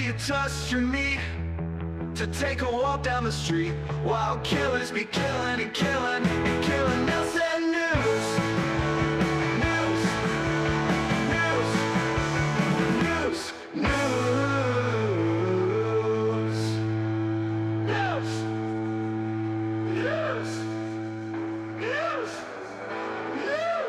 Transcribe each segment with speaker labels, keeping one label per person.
Speaker 1: you touched your meat to take a walk down the street while killers be killing and killing and killing. Nailsin News. News. News. News. News. News. News. News.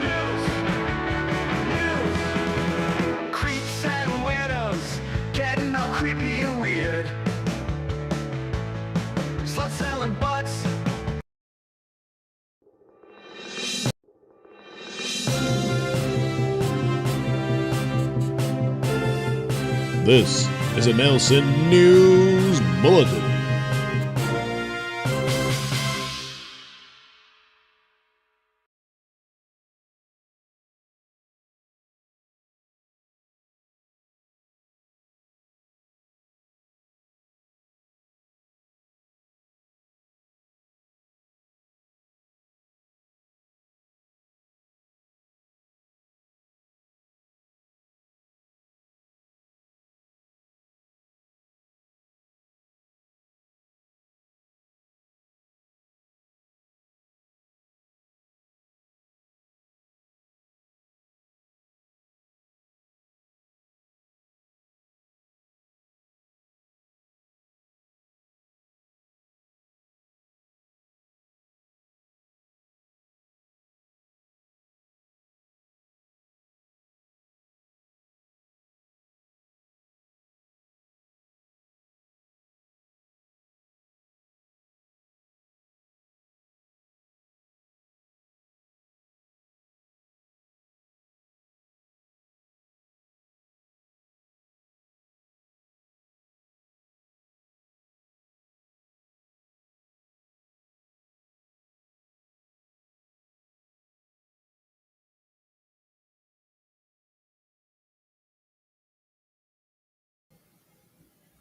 Speaker 1: News. News. Creeps and widows getting all creepy and weird. Sluts selling butts.
Speaker 2: This is a Nailsin News Bulletin.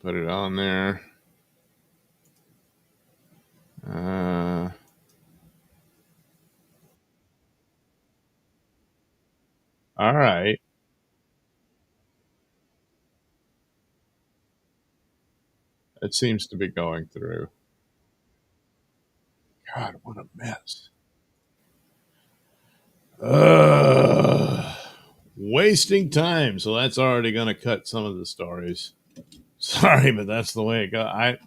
Speaker 2: Put it on there. All right. It seems to be going through. God, what a mess. Wasting time. So that's already going to cut some of the stories. Sorry, but that's the way it goes.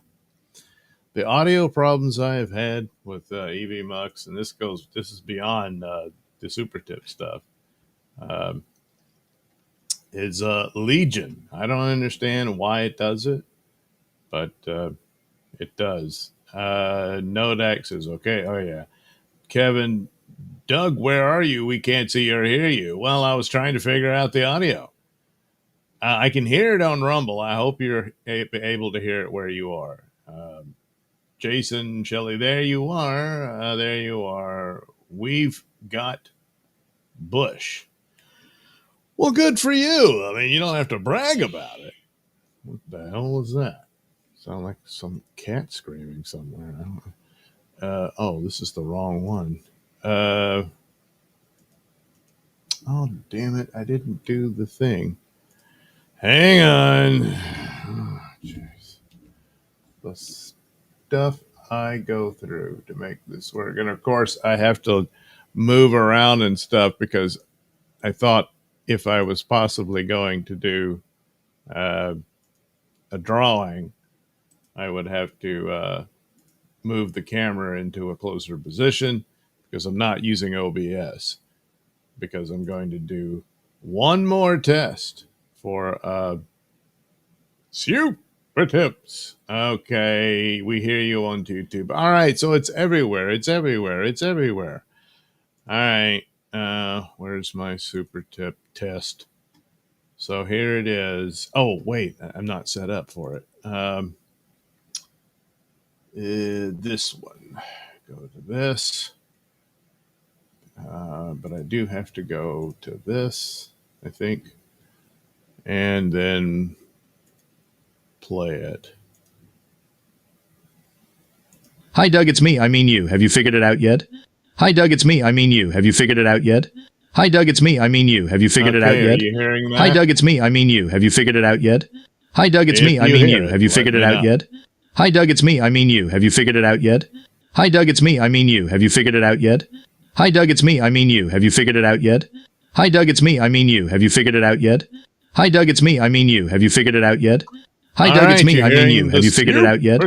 Speaker 2: The audio problems I have had with EV Mux, and this is beyond the super tip stuff, um, is Legion. I don't understand why it does it, but it does. Nodex is okay. Oh yeah, Kevin, Doug, where are you? We can't see or hear you. Well, I was trying to figure out the audio. I can hear it on Rumble. I hope you're able to hear it where you are. Jason, Shelley, there you are. There you are. We've got Bush. Well, good for you. I mean, you don't have to brag about it. What the hell was that? Sound like some cat screaming somewhere. Oh, this is the wrong one. Oh, damn it. I didn't do the thing. Hang on. Oh, jeez. The stuff I go through to make this work. And of course, I have to move around and stuff because I thought if I was possibly going to do uh, a drawing, I would have to move the camera into a closer position because I'm not using OBS because I'm going to do one more test for super tips. Okay, we hear you on YouTube. All right, so it's everywhere. It's everywhere. It's everywhere. All right, where's my super tip test? So here it is. Oh, wait, I'm not set up for it. This one. Go to this. But I do have to go to this, I think, and then play it.
Speaker 3: Hi, Doug, it's me. I mean you. Have you figured it out yet? Hi, Doug, it's me. I mean you. Have you figured it out yet? Hi, Doug, it's me. I mean you. Have you figured it out yet?
Speaker 2: Are you hearing that?
Speaker 3: Hi, Doug, it's me. I mean you. Have you figured it out yet? Hi, Doug, it's me. I mean you. Have you figured it out yet? Hi, Doug, it's me. I mean you. Have you figured it out yet? Hi, Doug, it's me. I mean you. Have you figured it out yet? Hi, Doug, it's me. I mean you. Have you figured it out yet? Hi, Doug, it's me. I mean you. Have you figured it out yet? Hi, Doug, it's me. I mean you. Have you figured it out yet? Hi, Doug, it's me. I mean you. Have you figured it out yet?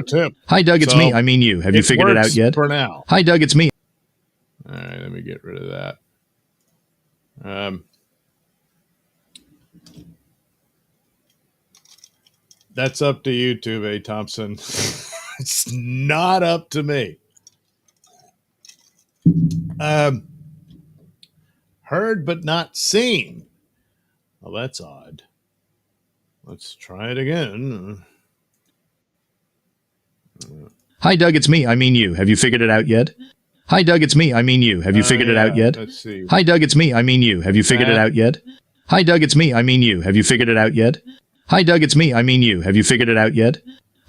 Speaker 3: Hi, Doug, it's me. I mean you. Have you figured it out yet?
Speaker 2: For now.
Speaker 3: Hi, Doug, it's me.
Speaker 2: All right, let me get rid of that. That's up to YouTube, A. Thompson. It's not up to me. Heard but not seen. Well, that's odd. Let's try it again.
Speaker 3: Hi, Doug, it's me. I mean you. Have you figured it out yet? Hi, Doug, it's me. I mean you. Have you figured it out yet?
Speaker 2: Let's see.
Speaker 3: Hi, Doug, it's me. I mean you. Have you figured it out yet? Hi, Doug, it's me. I mean you. Have you figured it out yet? Hi, Doug, it's me. I mean you. Have you figured it out yet?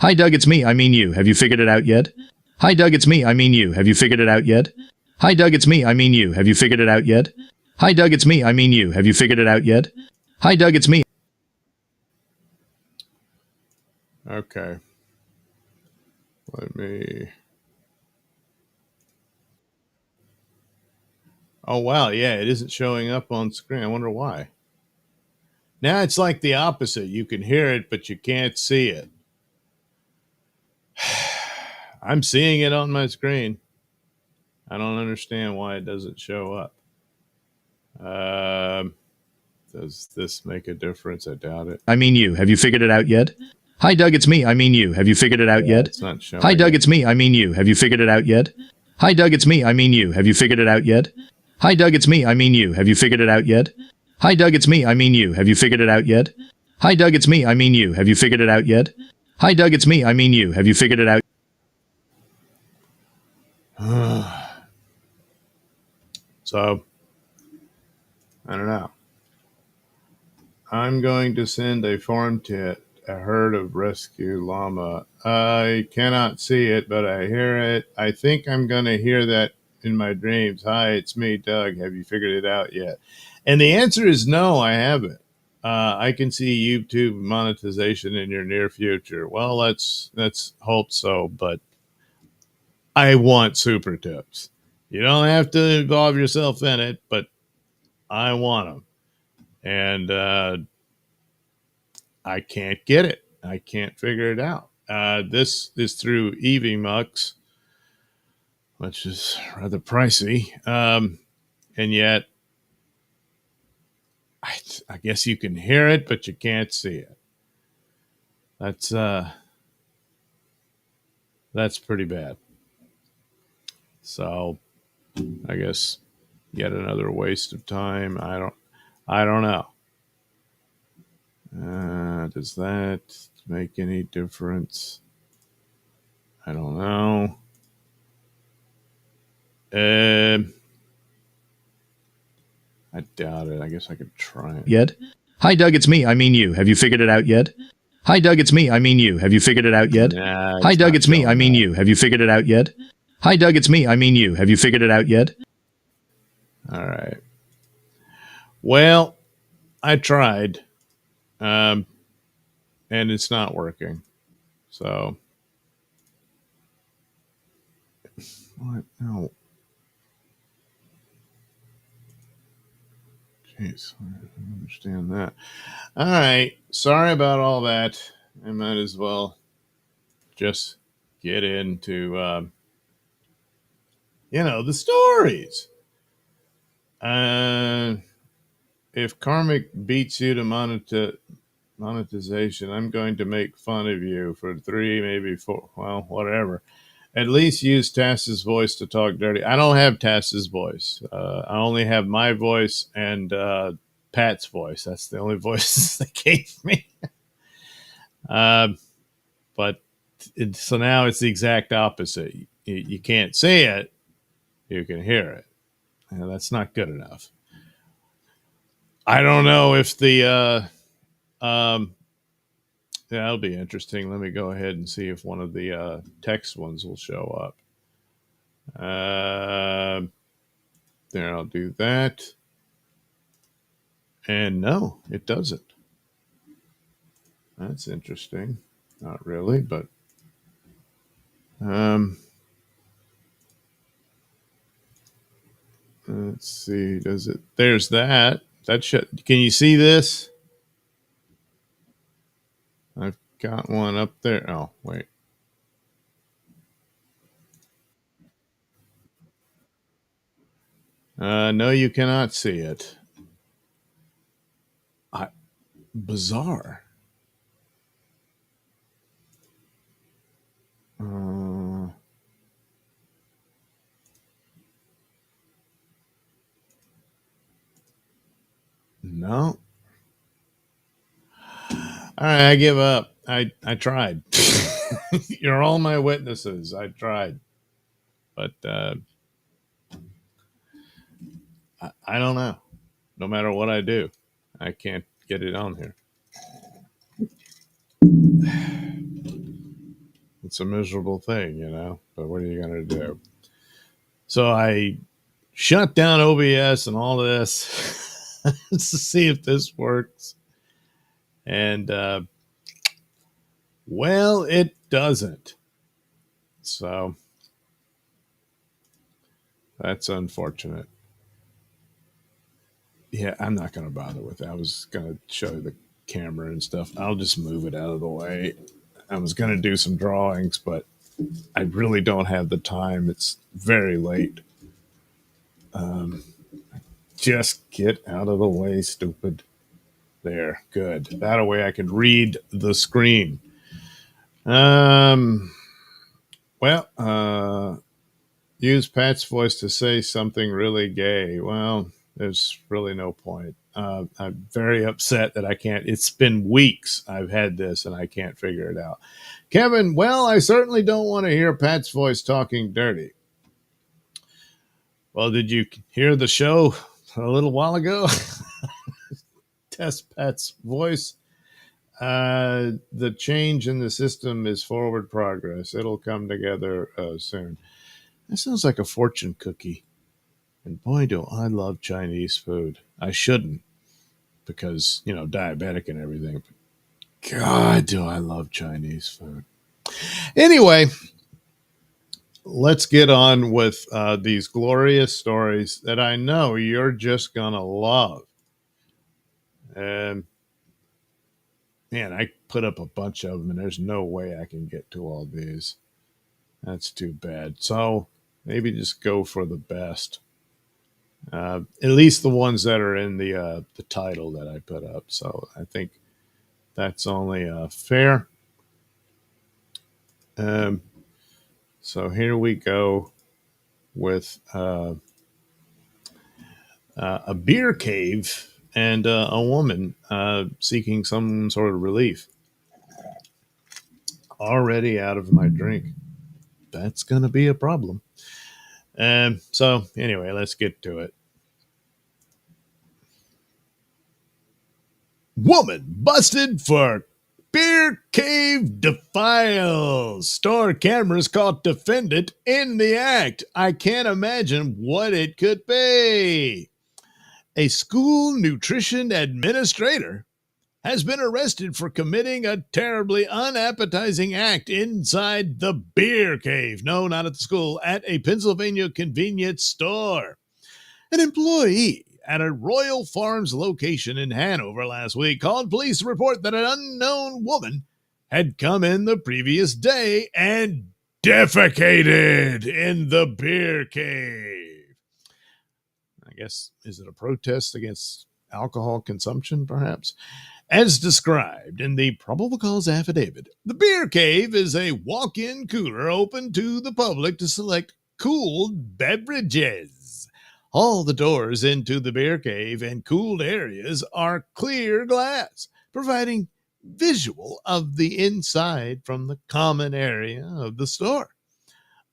Speaker 3: Hi, Doug, it's me. I mean you. Have you figured it out yet? Hi, Doug, it's me. I mean you. Have you figured it out yet? Hi, Doug, it's me. I mean you. Have you figured it out yet? Hi, Doug, it's me. I mean you. Have you figured it out yet? Hi, Doug, it's me.
Speaker 2: Okay. Let me. Oh, wow. Yeah, it isn't showing up on screen. I wonder why. Now it's like the opposite. You can hear it, but you can't see it. I'm seeing it on my screen. I don't understand why it doesn't show up. Does this make a difference? I doubt it.
Speaker 3: I mean you. Have you figured it out yet? Hi, Doug, it's me. I mean you. Have you figured it out yet?
Speaker 2: It's not showing.
Speaker 3: Hi, Doug, it's me. I mean you. Have you figured it out yet? Hi, Doug, it's me. I mean you. Have you figured it out yet? Hi, Doug, it's me. I mean you. Have you figured it out yet? Hi, Doug, it's me. I mean you. Have you figured it out yet? Hi, Doug, it's me. I mean you. Have you figured it out yet? Hi, Doug, it's me. I mean you. Have you figured it out?
Speaker 2: So, I don't know. I'm going to send a form a herd of rescue llama. I cannot see it, but I hear it. I think I'm going to hear that in my dreams. Hi, it's me, Doug. Have you figured it out yet? And the answer is no, I haven't. I can see YouTube monetization in your near future. Well, let's hope so, but I want super tips. You don't have to involve yourself in it, but I want them. And I can't get it. I can't figure it out. This is through EVMux, which is rather pricey. And yet, I guess you can hear it, but you can't see it. That's pretty bad. So I guess yet another waste of time. I don't know. Does that make any difference? I don't know. I doubt it. I guess I could try it.
Speaker 3: Yet? Hi, Doug, it's me. I mean you. Have you figured it out yet? Hi, Doug, it's me. I mean you. Have you figured it out yet?
Speaker 2: Nah,
Speaker 3: Hi, Doug,
Speaker 2: not
Speaker 3: it's me. I
Speaker 2: showing
Speaker 3: mean
Speaker 2: that.
Speaker 3: you. Have you figured it out yet? Hi, Doug, it's me. I mean you. Have you figured it out yet?
Speaker 2: All right. Well, I tried, and it's not working. So, what? No. Jeez, I don't understand that. All right. Sorry about all that. I might as well just get into, the stories. If Karmic beats you to monetization, I'm going to make fun of you for 3, maybe 4. Well, whatever. At least use Tass's voice to talk dirty. I don't have Tass's voice. I only have my voice and Pat's voice. That's the only voices they gave me. But so now it's the exact opposite. You can't see it. You can hear it. And that's not good enough. I don't know if the that'll be interesting. Let me go ahead and see if one of the text ones will show up. There, I'll do that. And no, it doesn't. That's interesting. Not really, but let's see. Does it? There's that. That should. Can you see this? I've got one up there. Oh, wait. No, you cannot see it. Bizarre. No. All right, I give up. I tried. You're all my witnesses. I tried, but I don't know. No matter what I do, I can't get it on here. It's a miserable thing, but what are you going to do? So I shut down OBS and all this to see if this works. And, well, it doesn't. So that's unfortunate. Yeah, I'm not going to bother with it. I was going to show the camera and stuff. I'll just move it out of the way. I was going to do some drawings, but I really don't have the time. It's very late. Just get out of the way, stupid. There, good. That way I can read the screen. Use Pat's voice to say something really gay. Well, there's really no point. I'm very upset that I can't. It's been weeks I've had this and I can't figure it out. Kevin, well, I certainly don't want to hear Pat's voice talking dirty. Well, did you hear the show a little while ago? Test Pat's voice. The change in the system is forward progress. It'll come together soon. That sounds like a fortune cookie. And boy, do I love Chinese food. I shouldn't because, diabetic and everything. But God, do I love Chinese food. Anyway, let's get on with these glorious stories that I know you're just going to love. And man, I put up a bunch of them, and there's no way I can get to all these. That's too bad. So maybe just go for the best. At least the ones that are in the title that I put up. So I think that's only fair. So here we go with a beer cave and a woman seeking some sort of relief. Already out of my drink. That's going to be a problem. So anyway, let's get to it. Woman busted for beer cave defiles. Store cameras caught defendant in the act. I can't imagine what it could be. A school nutrition administrator has been arrested for committing a terribly unappetizing act inside the beer cave. No, not at the school, at a Pennsylvania convenience store. An employee at a Royal Farms location in Hanover last week called police to report that an unknown woman had come in the previous day and defecated in the beer cave. I guess, is it a protest against alcohol consumption, perhaps? As described in the probable cause affidavit, the beer cave is a walk-in cooler open to the public to select cooled beverages. All the doors into the beer cave and cooled areas are clear glass, providing visual of the inside from the common area of the store.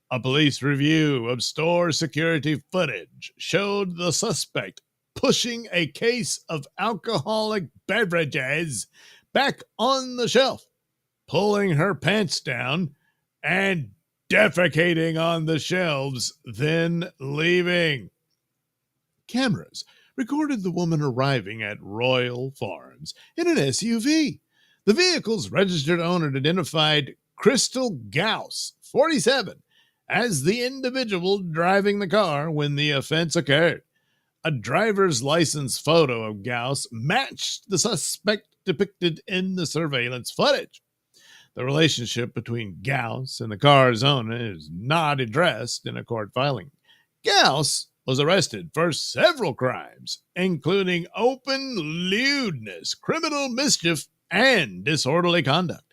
Speaker 2: A police review of store security footage showed the suspect pushing a case of alcoholic beverages back on the shelf, pulling her pants down, and defecating on the shelves, then leaving. Cameras recorded the woman arriving at Royal Farms in an SUV. The vehicle's registered owner identified Crystal Gauss, 47, as the individual driving the car when the offense occurred. A driver's license photo of Gauss matched the suspect depicted in the surveillance footage. The relationship between Gauss and the car's owner is not addressed in a court filing. Gauss was arrested for several crimes, including open lewdness, criminal mischief, and disorderly conduct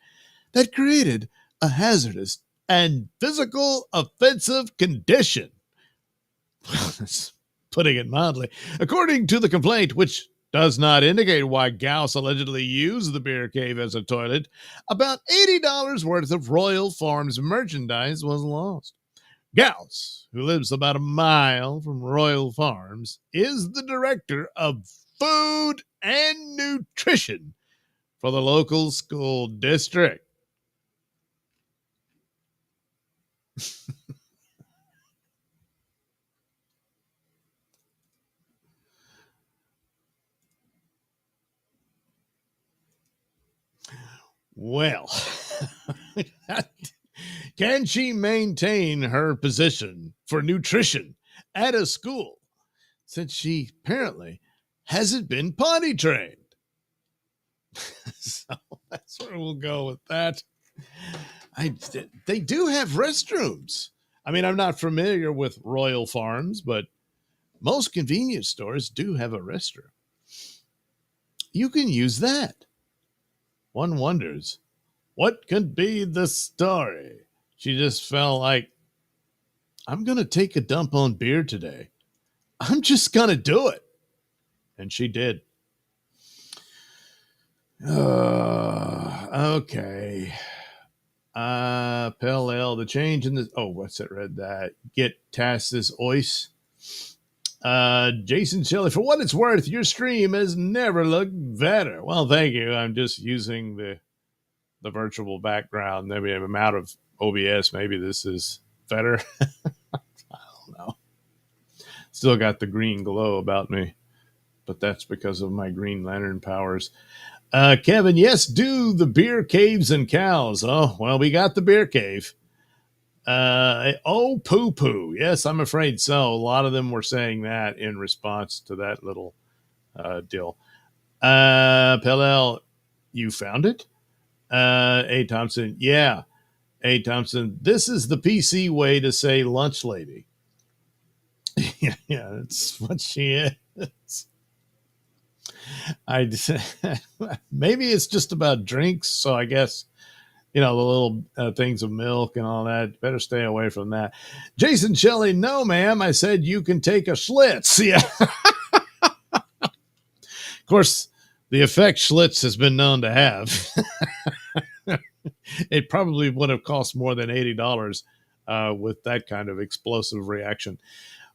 Speaker 2: that created a hazardous and physical offensive condition. That's putting it mildly. According to the complaint, which does not indicate why Gauss allegedly used the beer cave as a toilet, about $80 worth of Royal Farms merchandise was lost. Gauss, who lives about a mile from Royal Farms, is the director of food and nutrition for the local school district. Well, can she maintain her position for nutrition at a school since she apparently hasn't been potty trained? So that's where we'll go with that. They do have restrooms. I mean, I'm not familiar with Royal Farms, but most convenience stores do have a restroom. You can use that. One wonders, what could be the story? She just felt like, I'm going to take a dump on beer today. I'm just going to do it. And she did. Okay. Pell L, the change in the... Oh, what's it read that? Get Tassis Ois. Jason Shelley, for what it's worth, your stream has never looked better. Well, thank you. I'm just using the virtual background. Maybe I'm out of OBS. Maybe this is better. I don't know. Still got the green glow about me, but that's because of my Green Lantern powers. Kevin, yes, do the beer caves and cows. Oh, well, we got the beer cave. Oh, poo poo. Yes, I'm afraid so. A lot of them were saying that in response to that little deal. Pellel, you found it? A. Thompson, yeah. A. Thompson, this is the PC way to say lunch lady. Yeah, that's what she is. Maybe it's just about drinks, so I guess the little things of milk and all that. Better stay away from that. Jason Shelley, no, ma'am. I said you can take a Schlitz. Yeah. Of course, the effect Schlitz has been known to have. It probably would have cost more than $80 with that kind of explosive reaction.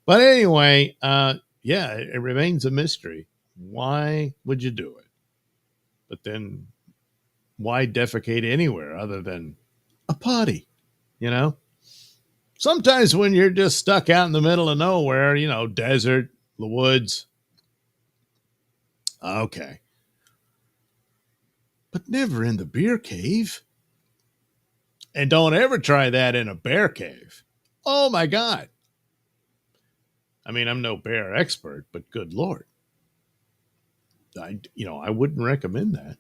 Speaker 2: But anyway, it remains a mystery. Why would you do it? But then why defecate anywhere other than a potty? Sometimes when you're just stuck out in the middle of nowhere, desert, the woods. Okay. But never in the beer cave. And don't ever try that in a bear cave. Oh my God. I mean, I'm no bear expert, but good Lord. I wouldn't recommend that.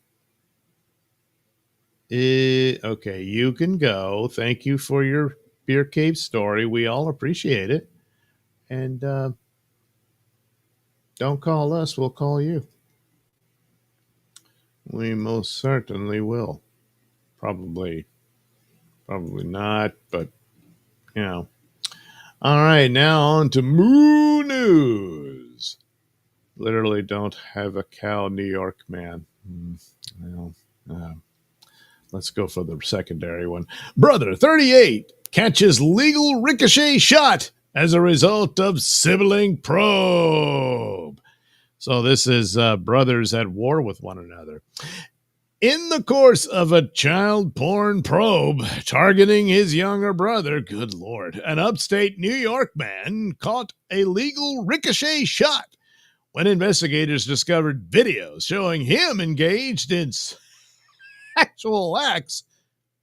Speaker 2: Okay, you can go. Thank you for your beer cave story. We all appreciate it. And don't call us, we'll call you. We most certainly will. Probably not, but All right, now on to Moo News. Literally don't have a cow, New York man. Let's go for the secondary one. Brother 38 catches legal ricochet shot as a result of sibling probe. So this is brothers at war with one another. In the course of a child porn probe targeting his younger brother, good Lord, an upstate New York man caught a legal ricochet shot when investigators discovered videos showing him engaged in sexual acts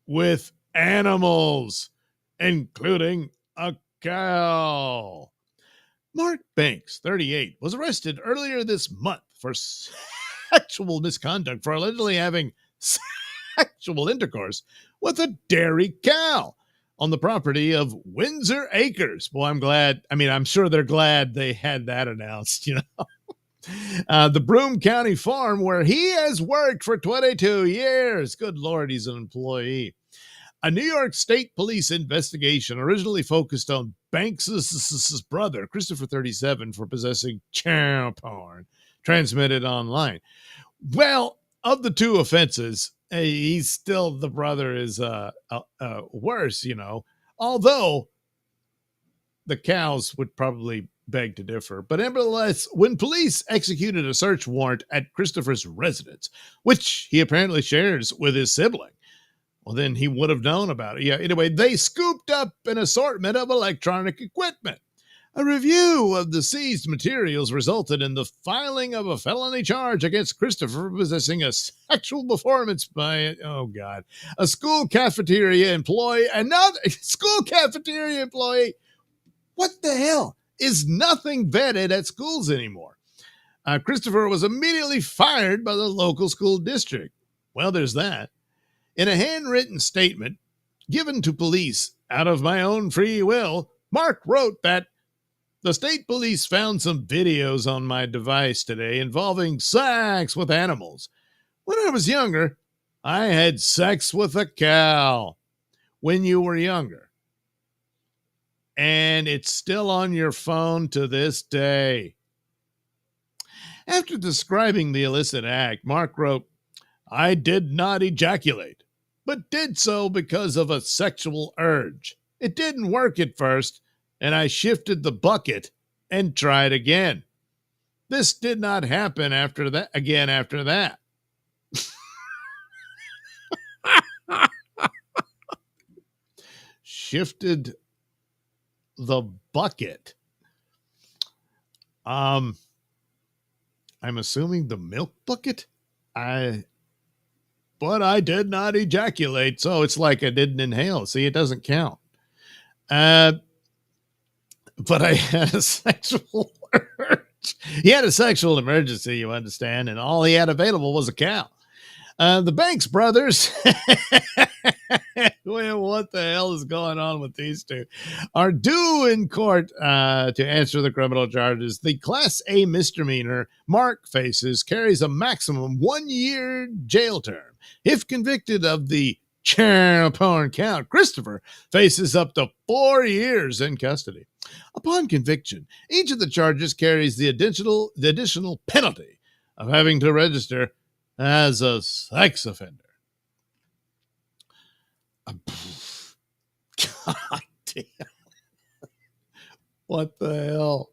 Speaker 2: with animals, including a cow. Mark Banks, 38, was arrested earlier this month for sexual misconduct for allegedly having sexual intercourse with a dairy cow on the property of Windsor Acres. Boy, I'm sure they're glad they had that announced, the Broome County farm where he has worked for 22 years. Good Lord, he's an employee. A New York State police investigation originally focused on Banks' brother, Christopher 37, for possessing child porn transmitted online. Well, of the two offenses, he's still, the brother is worse, although the cows would probably beg to differ. But nevertheless, when police executed a search warrant at Christopher's residence, which he apparently shares with his sibling, well, then he would have known about it. Yeah, anyway, they scooped up an assortment of electronic equipment. A review of the seized materials resulted in the filing of a felony charge against Christopher for possessing a sexual performance by, a school cafeteria employee. Another school cafeteria employee. What the hell? Is nothing vetted at schools anymore. Christopher was immediately fired by the local school district. Well, there's that. In a handwritten statement given to police out of my own free will, Mark wrote that the state police found some videos on my device today involving sex with animals. When I was younger, I had sex with a cow. When you were younger. And it's still on your phone to this day. After describing the illicit act, Mark wrote, I did not ejaculate, but did so because of a sexual urge. It didn't work at first, and I shifted the bucket and tried again. This did not happen after that. Shifted the bucket. I'm assuming the milk bucket. But I did not ejaculate, so it's like I didn't inhale. See, it doesn't count. But I had a sexual urge. He had a sexual emergency, you understand, and all he had available was a cow. The Banks brothers, well, what the hell is going on with these two, are due in court to answer the criminal charges. The Class A misdemeanor Mark faces carries a maximum 1-year jail term. If convicted of the child porn count, Christopher faces up to 4 years in custody. Upon conviction, each of the charges carries the additional penalty of having to register as a sex offender. God damn. What the hell?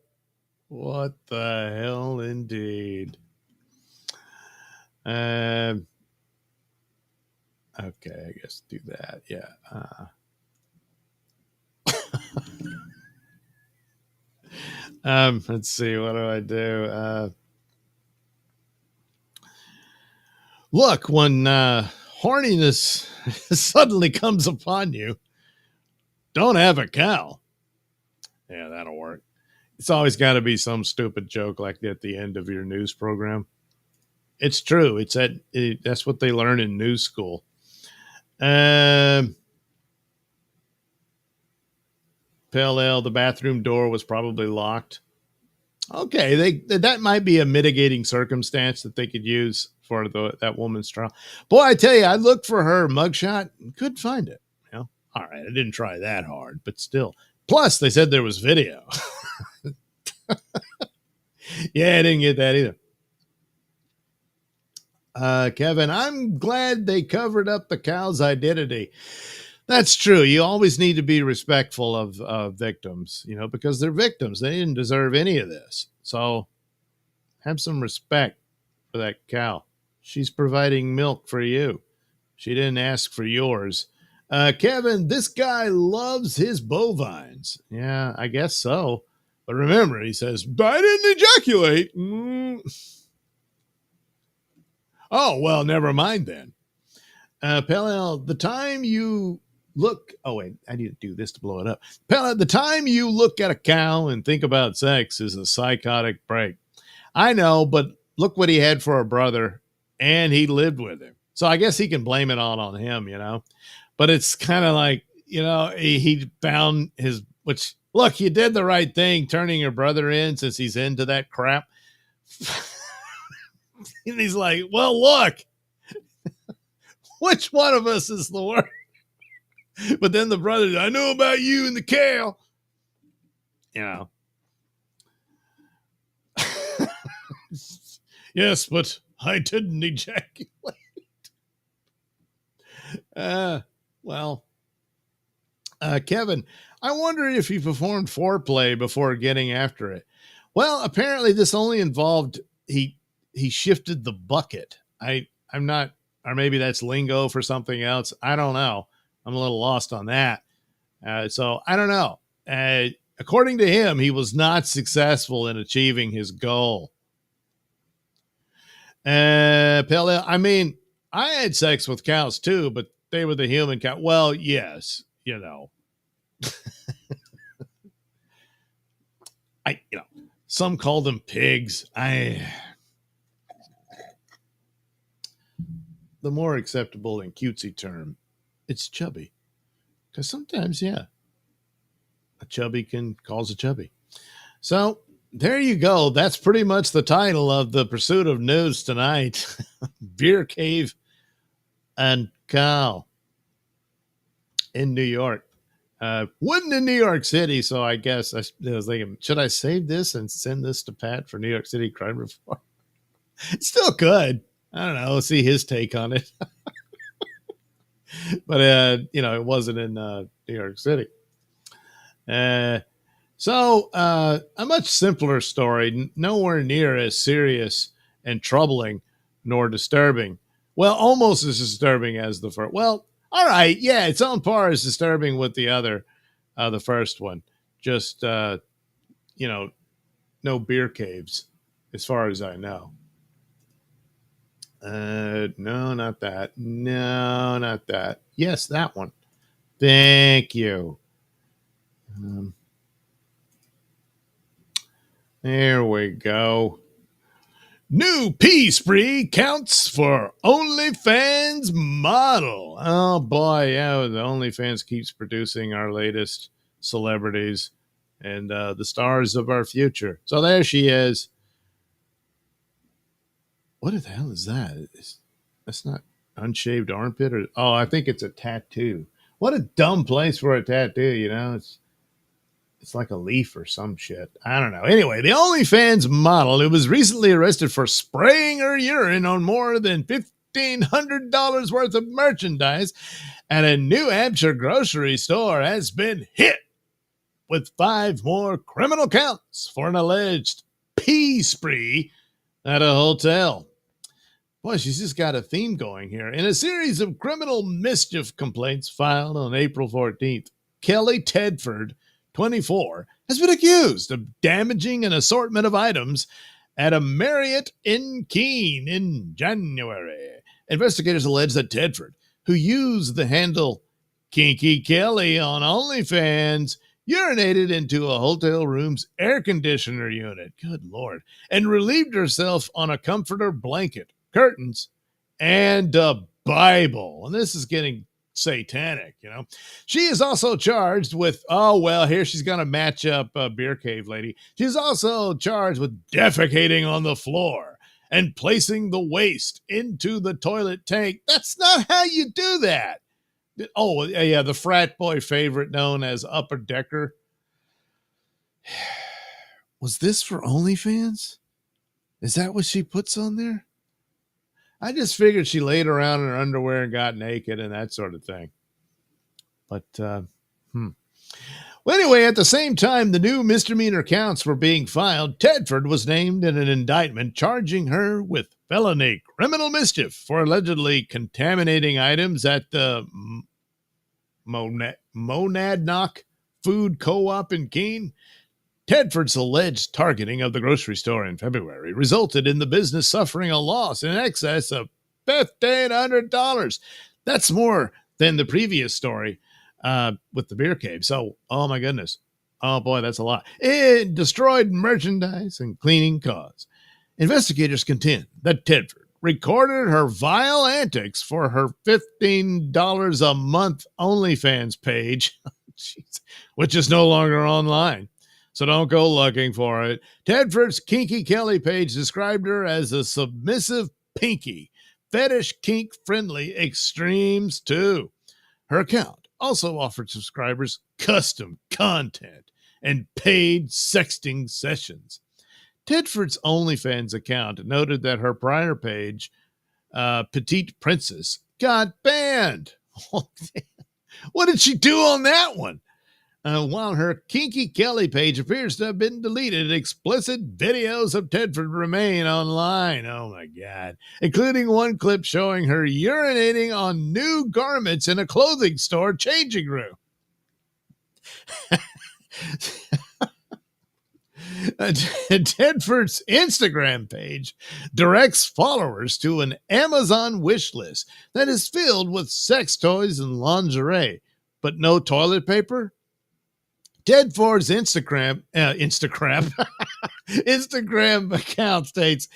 Speaker 2: What the hell indeed. Okay, I guess do that. Yeah. Let's see. What do I do? Look, when horniness suddenly comes upon you, don't have a cow. Yeah, that'll work. It's always got to be some stupid joke like at the end of your news program. It's true. That's what they learn in news school. Pale Ale, the bathroom door was probably locked. Okay, that might be a mitigating circumstance that they could use for that woman's trial. Boy, I tell you, I looked for her mugshot and couldn't find it. You know? All right, I didn't try that hard, but still. Plus, they said there was video. Yeah, I didn't get that either. Kevin, I'm glad they covered up the cow's identity. That's true. You always need to be respectful of victims, because they're victims. They didn't deserve any of this. So have some respect for that cow. She's providing milk for you. She didn't ask for yours. Kevin, this guy loves his bovines. Yeah, I guess so. But remember, he says, I didn't ejaculate. Oh, well, never mind then. Pale, the time you look... Oh, wait, I need to do this to blow it up. Pale, the time you look at a cow and think about sex is a psychotic break. I know, but look what he had for a brother, and he lived with him. So I guess he can blame it all on him, But it's kind of like, he found his... Which, look, you did the right thing turning your brother in since he's into that crap. And he's like, well, look, which one of us is the worst? But then the brother, I know about you and the cow. Yes, but I didn't ejaculate. Kevin, I wonder if he performed foreplay before getting after it. Well, apparently this only involved he shifted the bucket. I'm not, or maybe that's lingo for something else. I don't know. I'm a little lost on that. So I don't know. According to him, he was not successful in achieving his goal. Pele, I mean, I had sex with cows too, but they were the human cow. Well, yes, some call them pigs. The more acceptable and cutesy term, it's chubby. Because sometimes, a chubby can cause a chubby. So there you go. That's pretty much the title of the Pursuit of News tonight. Beer Cave and Cow in New York. Wasn't in New York City, so I guess I was thinking, should I save this and send this to Pat for New York City crime reform? Still could. I don't know. See his take on it. But, it wasn't in New York City. So, a much simpler story, nowhere near as serious and troubling nor disturbing. Well, almost as disturbing as the first. Well, all right, yeah, it's on par as disturbing with the first one. Just, you know, no beer caves, as far as I know. No, not that. No, not that. Yes, that one. Thank you. Um, there we go. New pee spree counts for OnlyFans model. Oh boy, yeah, the OnlyFans keeps producing our latest celebrities and the stars of our future. So there she is. What the hell is that? That's not unshaved armpit, or oh, I think it's a tattoo. What a dumb place for a tattoo. It's like a leaf or some shit. I don't know. Anyway, the OnlyFans model who was recently arrested for spraying her urine on more than $1,500 worth of merchandise at a New Hampshire grocery store has been hit with 5 more criminal counts for an alleged pee spree at a hotel. Boy, she's just got a theme going here. In a series of criminal mischief complaints filed on April 14th, Kelly Tedford, 24, has been accused of damaging an assortment of items at a Marriott in Keene in January. Investigators allege that Tedford, who used the handle Kinky Kelly on OnlyFans, urinated into a hotel room's air conditioner unit, good Lord, and relieved herself on a comforter blanket, curtains, and a Bible. And this is getting satanic. She is also charged with, oh, well, here she's going to match up Beer Cave Lady. She's also charged with defecating on the floor and placing the waste into the toilet tank. That's not how you do that. Oh, yeah, the frat boy favorite known as Upper Decker. Was this for OnlyFans? Is that what she puts on there? I just figured she laid around in her underwear and got naked and that sort of thing. But, Well, anyway, at the same time the new misdemeanor counts were being filed, Tedford was named in an indictment charging her with felony criminal mischief for allegedly contaminating items at the Monadnock Food Co-op in Keene. Tedford's alleged targeting of the grocery store in February resulted in the business suffering a loss in excess of $1,500. That's more than the previous story with the beer cave. So, oh my goodness. Oh boy, that's a lot. It destroyed merchandise and cleaning costs. Investigators contend that Tedford recorded her vile antics for her $15 a month OnlyFans page, which is no longer online. So don't go looking for it. Tedford's Kinky Kelly page described her as a submissive pinky, fetish kink friendly extremes too. Her account also offered subscribers custom content and paid sexting sessions. Tedford's OnlyFans account noted that her prior page, Petite Princess, got banned. What did she do on that one? While her Kinky Kelly page appears to have been deleted, explicit videos of Tedford remain online. Oh my God. Including one clip showing her urinating on new garments in a clothing store changing room. Tedford's Instagram page directs followers to an Amazon wish list that is filled with sex toys and lingerie, but no toilet paper. Tedford's Instagram Instagram account states,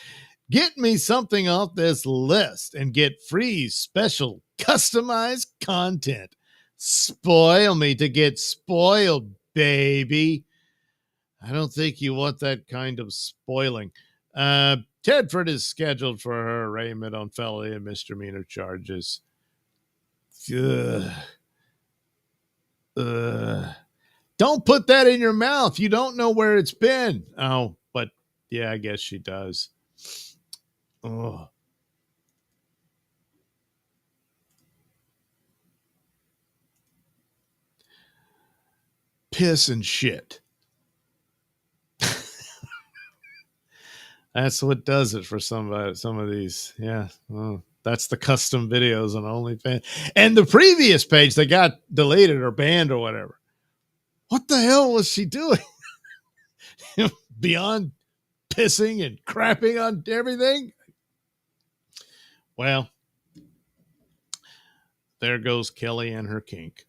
Speaker 2: "Get me something off this list and get free special customized content. Spoil me to get spoiled, baby." I don't think you want that kind of spoiling. Tedford is scheduled for her arraignment on felony and misdemeanor charges. Ugh. Don't put that in your mouth. You don't know where it's been. Oh, but yeah, I guess she does. Oh. Piss and shit. That's what does it for some of these. Yeah. Oh, that's the custom videos on OnlyFans. And the previous page that got deleted or banned or whatever. What the hell was she doing? Beyond pissing and crapping on everything? Well, there goes Kelly and her kink.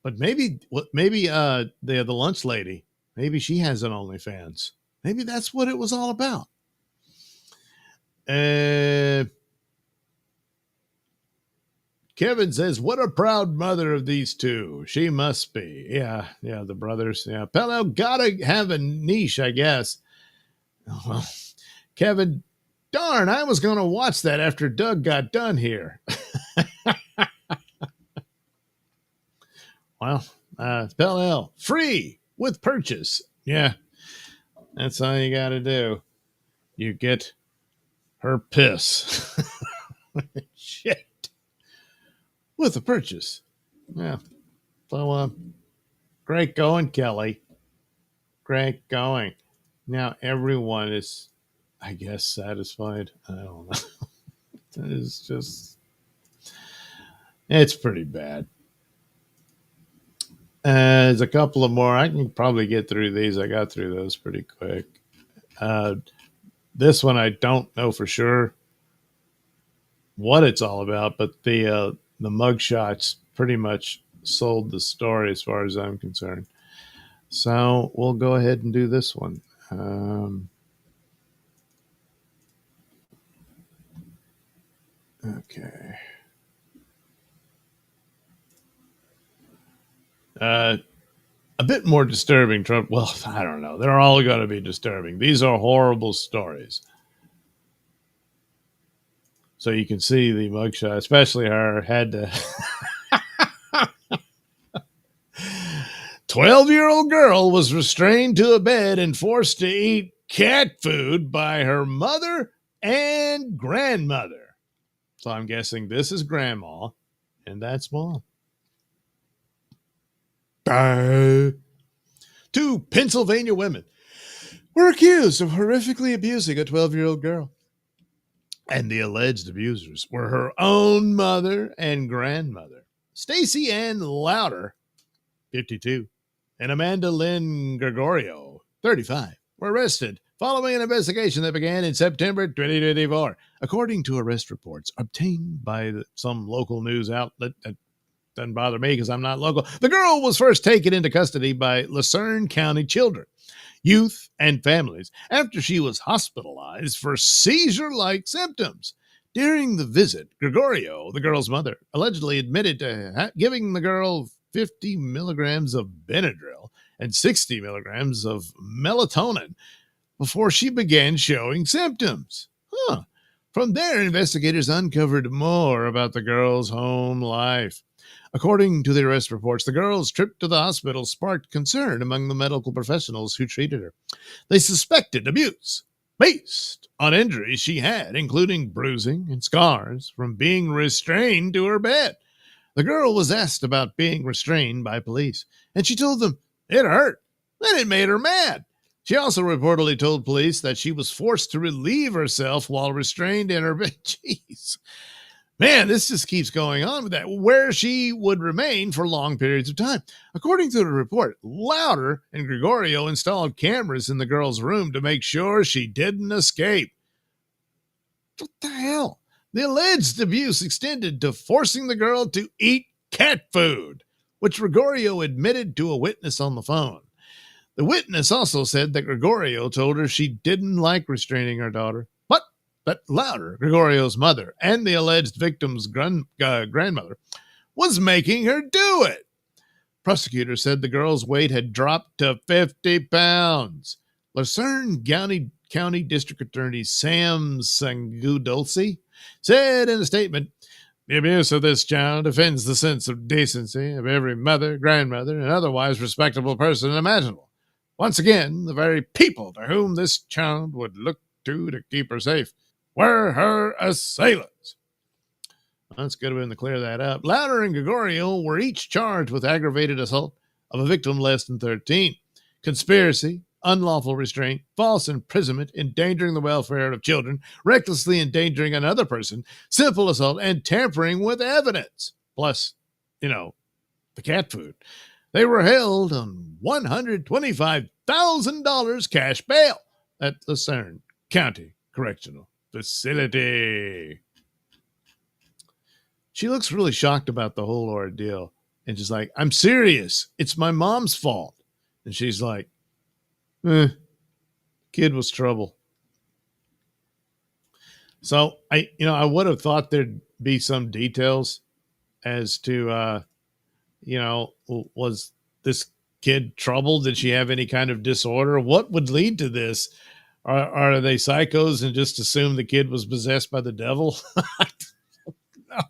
Speaker 2: But maybe the lunch lady, maybe she has an OnlyFans. Maybe that's what it was all about. Kevin says, what a proud mother of these two. She must be. Yeah, the brothers. Yeah, Pello gotta have a niche, I guess. Oh, well, Kevin, darn, I was going to watch that after Doug got done here. Well, Pello, free with purchase. Yeah, that's all you got to do. You get her piss. Shit. With a purchase. Yeah. So, great going, Kelly. Great going. Now everyone is, I guess, satisfied. I don't know. It's just, it's pretty bad. There's a couple of more. I can probably get through these. I got through those pretty quick. This one I don't know for sure what it's all about, but the mugshots pretty much sold the story as far as I'm concerned. So we'll go ahead and do this one. Okay. A bit more disturbing, Trump. Well, I don't know. They're all going to be disturbing. These are horrible stories. So you can see the mugshot, especially her, had to. 12-year-old girl was restrained to a bed and forced to eat cat food by her mother and grandmother. So I'm guessing this is grandma and that's mom. Two Pennsylvania women were accused of horrifically abusing a 12-year-old girl. And the alleged abusers were her own mother and grandmother. Stacy Ann Louder, 52, and Amanda Lynn Gregorio, 35, were arrested following an investigation that began in September 2024. According to arrest reports obtained by some local news outlet that doesn't bother me because I'm not local, the girl was first taken into custody by Lucerne County Children, Youth, and Families after she was hospitalized for seizure-like symptoms. During the visit, Gregorio, the girl's mother, allegedly admitted to giving the girl 50 milligrams of Benadryl and 60 milligrams of melatonin before she began showing symptoms. From there, investigators uncovered more about the girl's home life. According to the arrest reports, the girl's trip to the hospital sparked concern among the medical professionals who treated her. They suspected abuse based on injuries she had, including bruising and scars from being restrained to her bed. The girl was asked about being restrained by police, and she told them it hurt, and it made her mad. She also reportedly told police that she was forced to relieve herself while restrained in her bed. Jeez. Man, this just keeps going on with that, where she would remain for long periods of time. According to the report, Louder and Gregorio installed cameras in the girl's room to make sure she didn't escape. What the hell? The alleged abuse extended to forcing the girl to eat cat food, which Gregorio admitted to a witness on the phone. The witness also said that Gregorio told her she didn't like restraining her daughter, but that Louder, Gregorio's mother, and the alleged victim's grandmother, was making her do it. Prosecutors said the girl's weight had dropped to 50 pounds. Lucerne County District Attorney Sam Sangudulsi said in a statement, the abuse of this child offends the sense of decency of every mother, grandmother, and otherwise respectable person imaginable. Once again, the very people to whom this child would look to keep her safe were her assailants. Well, it's good of him to clear that up. Louder and Gregorio were each charged with aggravated assault of a victim less than 13. conspiracy, unlawful restraint, false imprisonment, endangering the welfare of children, recklessly endangering another person, simple assault, and tampering with evidence. Plus, the cat food. They were held on $125,000 cash bail at Lucerne County Correctional Facility. She looks really shocked about the whole ordeal. And she's like, I'm serious. It's my mom's fault. And she's like, kid was trouble. So I would have thought there'd be some details as to, was this kid troubled? Did she have any kind of disorder? What would lead to this? Are they psychos and just assume the kid was possessed by the devil? No.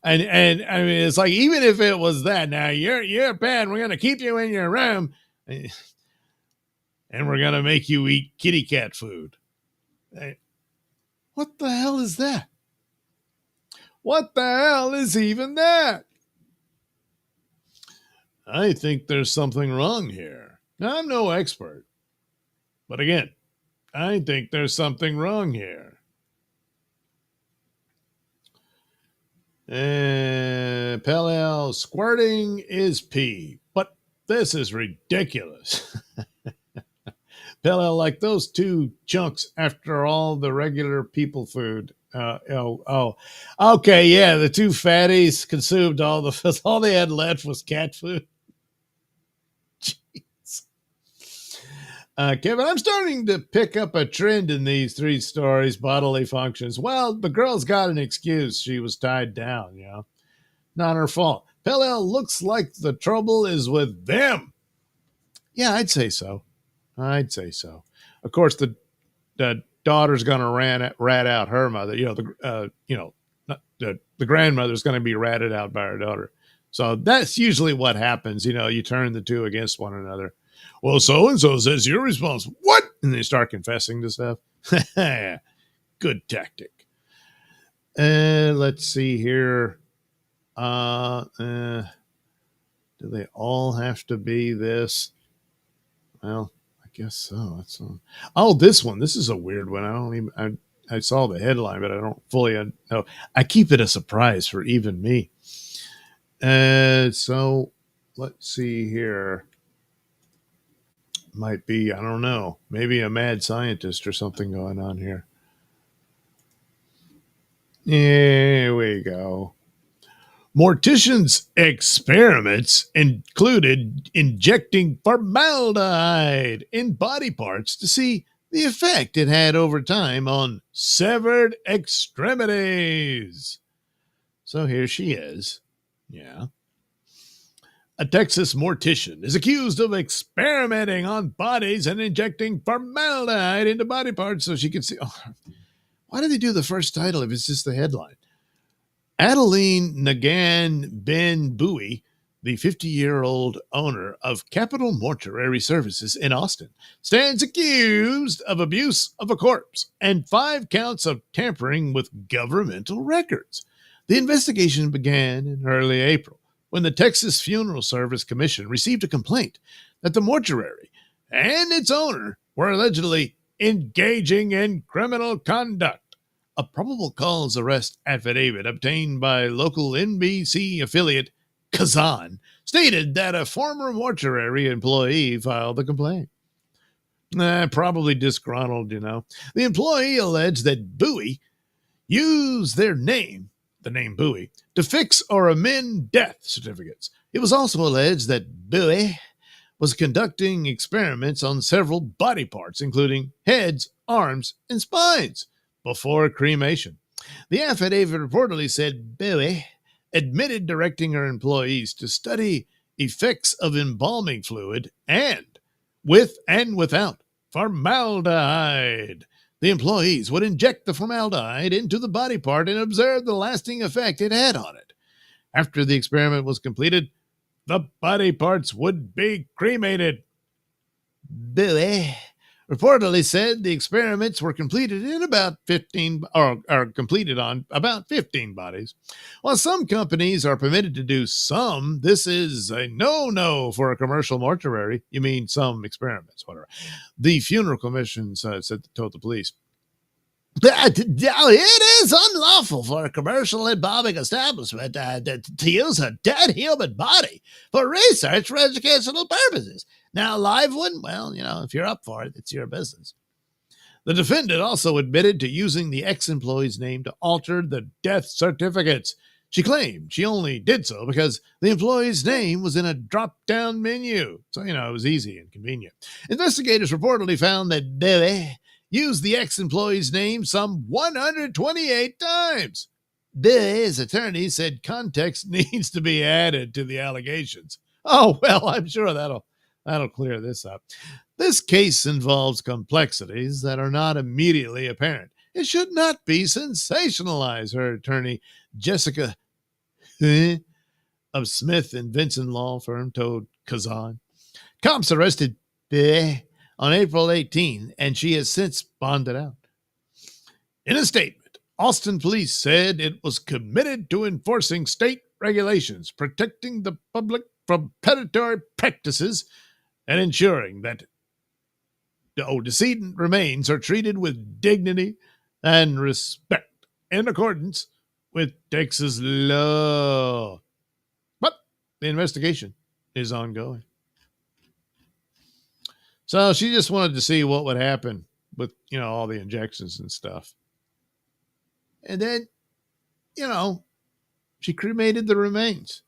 Speaker 2: And I mean, it's like, even if it was that, now you're bad. We're going to keep you in your room and we're going to make you eat kitty cat food. What the hell is that? What the hell is even that? I think there's something wrong here. Now, I'm no expert. But again, I think there's something wrong here. Pell squirting is pee. But this is ridiculous. Pell, like those two chunks after all the regular people food. Okay, yeah, the two fatties consumed all they had left was cat food. Jeez. Kevin, I'm starting to pick up a trend in these three stories, bodily functions. Well, the girl's got an excuse. She was tied down, Not her fault. Pell looks like the trouble is with them. Yeah, I'd say so. Of course, the daughter's going to rat out her mother. The grandmother's going to be ratted out by her daughter. So that's usually what happens. You turn the two against one another. Well, so-and-so says you're responsible. What? And they start confessing to stuff. Good tactic. Let's see here. Do they all have to be this? Well, I guess so. This one. This is a weird one. I saw the headline, but I don't fully know. I keep it a surprise for even me. So let's see here. Might be, I don't know, maybe a mad scientist or something going on here. Here we go. Morticians' experiments included injecting formaldehyde in body parts to see the effect it had over time on severed extremities. So here she is. Yeah. A Texas mortician is accused of experimenting on bodies and injecting formaldehyde into body parts so she can see. Oh, why did they do the first title if it's just the headline? Adeline Nagan Ben Bowie, the 50-year-old owner of Capital Mortuary Services in Austin, stands accused of abuse of a corpse and 5 counts of tampering with governmental records. The investigation began in early April when the Texas Funeral Service Commission received a complaint that the mortuary and its owner were allegedly engaging in criminal conduct. A probable cause arrest affidavit obtained by local NBC affiliate Kazan stated that a former mortuary employee filed the complaint. Probably disgruntled, The employee alleged that Bowie used their name, the name Bowie, to fix or amend death certificates. It was also alleged that Bowie was conducting experiments on several body parts, including heads, arms, and spines, before cremation. The affidavit reportedly said Bowie admitted directing her employees to study effects of embalming fluid and with and without formaldehyde. The employees would inject the formaldehyde into the body part and observe the lasting effect it had on it. After the experiment was completed, the body parts would be cremated. Bowie reportedly said the experiments were completed in about 15 or completed on about 15 bodies. While some companies are permitted to do some, this is a no for a commercial mortuary. You mean some experiments, whatever. The funeral commission told the police. It is unlawful for a commercial embalming establishment to use a dead human body for research for educational purposes. Now, a live one, well, if you're up for it, it's your business. The defendant also admitted to using the ex-employee's name to alter the death certificates. She claimed she only did so because the employee's name was in a drop-down menu. So, it was easy and convenient. Investigators reportedly found that Billy used the ex-employee's name some 128 times. Billy's attorney said context needs to be added to the allegations. Oh, well, I'm sure that'll clear this up. This case involves complexities that are not immediately apparent. It should not be sensationalized, her attorney, Jessica of Smith and Vincent Law Firm, told Kazan. Cops arrested on April 18, and she has since bonded out. In a statement, Austin police said it was committed to enforcing state regulations, protecting the public from predatory practices, and ensuring that decedent remains are treated with dignity and respect in accordance with Texas law. But the investigation is ongoing. So she just wanted to see what would happen with, all the injections and stuff. And then, she cremated the remains.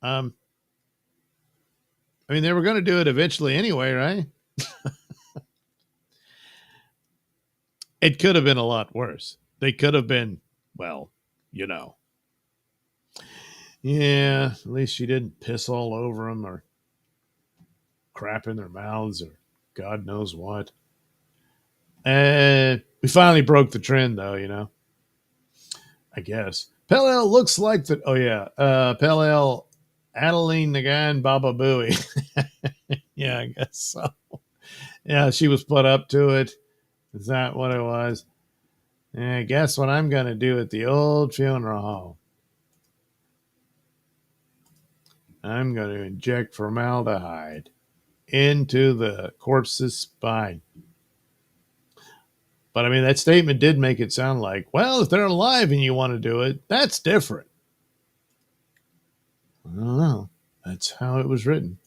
Speaker 2: They were going to do it eventually anyway, right? It could have been a lot worse. They could have been, Yeah, at least she didn't piss all over them or crap in their mouths or God knows what. And we finally broke the trend, though, I guess. Pell looks like the... Oh, yeah. Pell Adeline Nagan Baba Booey. Yeah, I guess so. Yeah, she was put up to it. Is that what it was? Yeah, guess what I'm going to do at the old funeral home? I'm going to inject formaldehyde into the corpse's spine. But, that statement did make it sound like, well, if they're alive and you want to do it, that's different. I don't know. That's how it was written.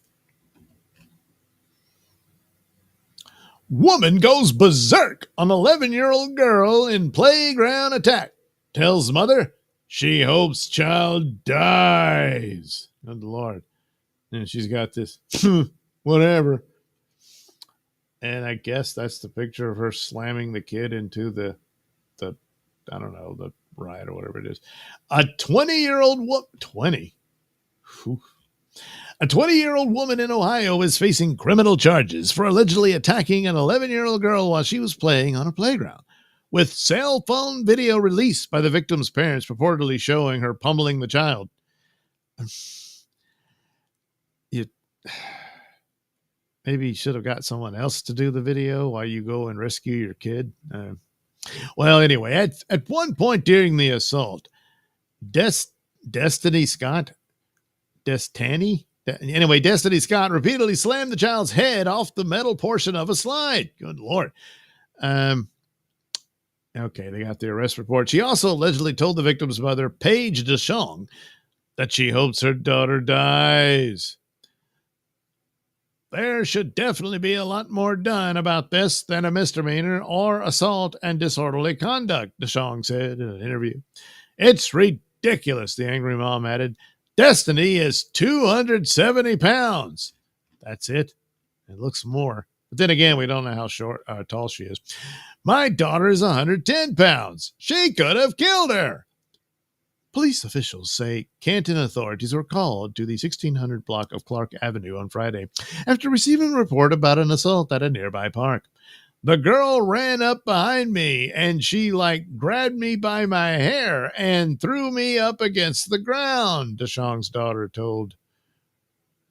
Speaker 2: Woman goes berserk on 11-year-old girl in playground attack. Tells mother she hopes child dies. Good Lord. And she's got this, whatever. And I guess that's the picture of her slamming the kid into the I don't know, the ride or whatever it is. A 20-year-old woman, 20? Whew. A 20-year-old woman in Ohio is facing criminal charges for allegedly attacking an 11-year-old girl while she was playing on a playground, with cell phone video released by the victim's parents purportedly showing her pummeling the child. Maybe you should have got someone else to do the video while you go and rescue your kid. Well, anyway, at one point during the assault, Destiny Scott repeatedly slammed the child's head off the metal portion of a slide. Good Lord. Okay, they got the arrest report. She also allegedly told the victim's mother, Paige DeShong, that she hopes her daughter dies. There should definitely be a lot more done about this than a misdemeanor or assault and disorderly conduct, DeShong said in an interview. It's ridiculous, the angry mom added. Destiny is 270 pounds. That's it. It looks more. But then again, we don't know how tall she is. My daughter is 110 pounds. She could have killed her. Police officials say Canton authorities were called to the 1600 block of Clark Avenue on Friday after receiving a report about an assault at a nearby park. The girl ran up behind me and she grabbed me by my hair and threw me up against the ground, DeShong's daughter told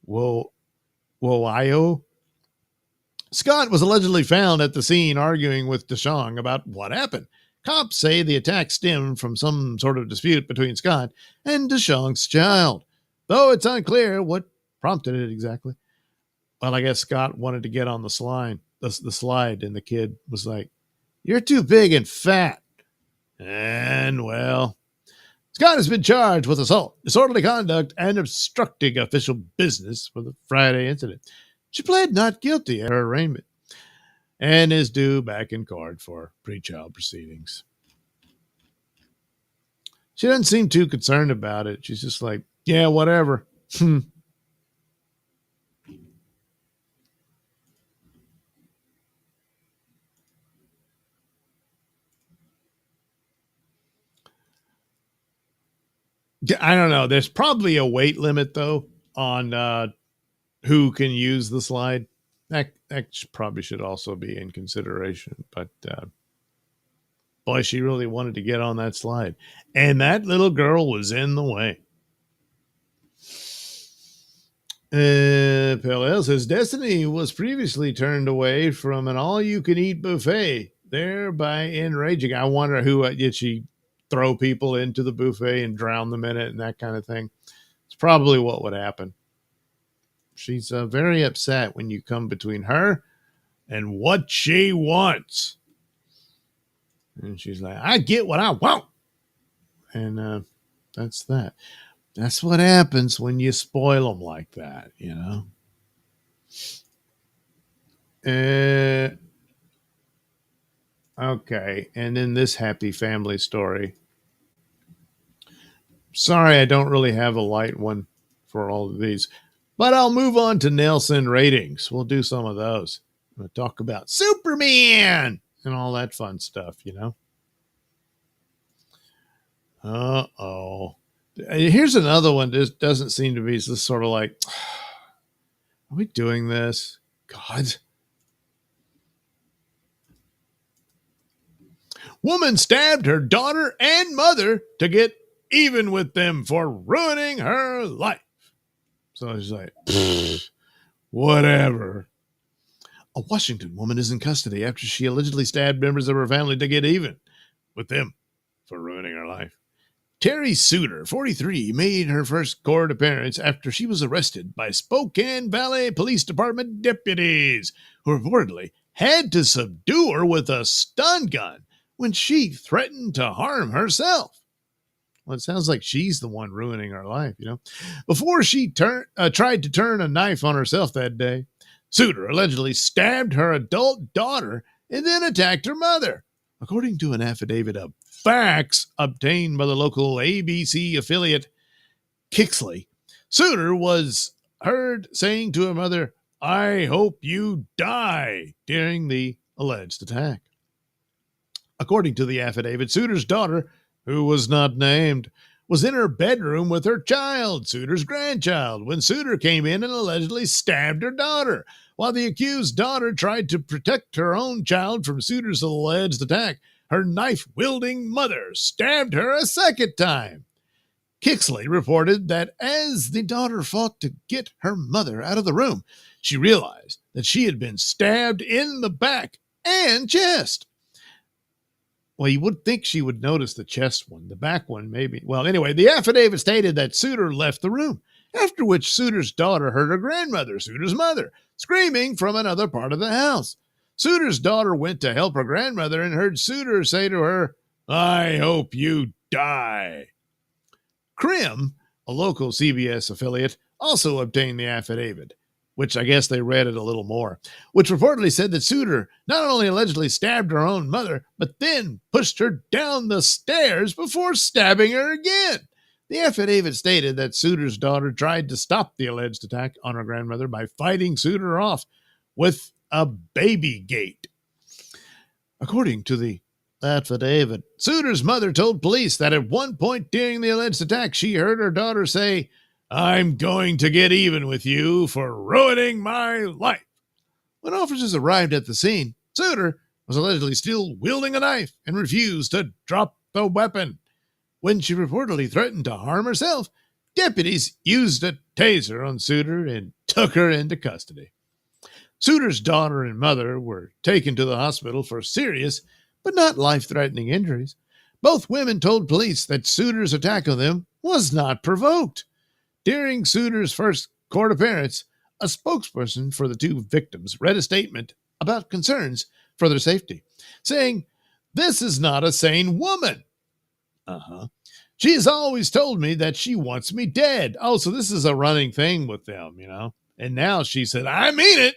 Speaker 2: Woio. Scott was allegedly found at the scene arguing with DeShong about what happened. Cops say the attack stemmed from some sort of dispute between Scott and DeShong's child, though it's unclear what prompted it exactly. Well, I guess Scott wanted to get on the slide, and the kid was like, "You're too big and fat." And, well, Scott has been charged with assault, disorderly conduct, and obstructing official business for the Friday incident. She pled not guilty at her arraignment and is due back in court for pretrial proceedings. She doesn't seem too concerned about it. She's just like, yeah, whatever. I don't know. There's probably a weight limit, though, on who can use the slide. That probably should also be in consideration. But, boy, she really wanted to get on that slide. And that little girl was in the way. Pale says, Destiny was previously turned away from an all-you-can-eat buffet, thereby enraging. I wonder who did she throw people into the buffet and drown them in it and that kind of thing. It's probably what would happen. She's very upset when you come between her and what she wants. And she's like, I get what I want. And that's that. That's what happens when you spoil them like that, you know. Okay, and then this happy family story. Sorry, I don't really have a light one for all of these, but I'll move on to Nailsin ratings. We'll do some of those. We'll talk about Superman and all that fun stuff, you know. Uh-oh. Here's another one that doesn't seem to be just sort of like, are we doing this? God. Woman stabbed her daughter and mother to get even with them for ruining her life. So she's like, whatever. A Washington woman is in custody after she allegedly stabbed members of her family to get even with them for ruining her life. Terry Suter, 43, made her first court appearance after she was arrested by Spokane Valley Police Department deputies, who reportedly had to subdue her with a stun gun when she threatened to harm herself. Well, it sounds like she's the one ruining her life, you know. Before she tried to turn a knife on herself that day, Suter allegedly stabbed her adult daughter and then attacked her mother. According to an affidavit of facts obtained by the local ABC affiliate Kixley, Suter was heard saying to her mother, "I hope you die," during the alleged attack. According to the affidavit, Suter's daughter, who was not named, was in her bedroom with her child, Suter's grandchild, when Suter came in and allegedly stabbed her daughter. While the accused daughter tried to protect her own child from Suter's alleged attack, her knife-wielding mother stabbed her a second time. Kixley reported that as the daughter fought to get her mother out of the room, she realized that she had been stabbed in the back and chest. Well, you would think she would notice the chest one, the back one maybe. Well, anyway, the affidavit stated that Suter left the room, after which Suter's daughter heard her grandmother, Suter's mother, screaming from another part of the house. Suter's daughter went to help her grandmother and heard Suter say to her, "I hope you die." Crim, a local CBS affiliate, also obtained the affidavit, which I guess they read it a little more, which reportedly said that Suter not only allegedly stabbed her own mother, but then pushed her down the stairs before stabbing her again. The affidavit stated that Suter's daughter tried to stop the alleged attack on her grandmother by fighting Suter off with a baby gate. According to the affidavit, Suter's mother told police that at one point during the alleged attack, she heard her daughter say, "I'm going to get even with you for ruining my life." When officers arrived at the scene, Suter was allegedly still wielding a knife and refused to drop the weapon. When she reportedly threatened to harm herself, deputies used a taser on Suter and took her into custody. Suitor's daughter and mother were taken to the hospital for serious but not life-threatening injuries. Both women told police that Suitor's attack on them was not provoked. During Suitor's first court appearance, a spokesperson for the two victims read a statement about concerns for their safety, saying, "This is not a sane woman. She has always told me that she wants me dead." Oh, so this is a running thing with them, And now she said, "I mean it."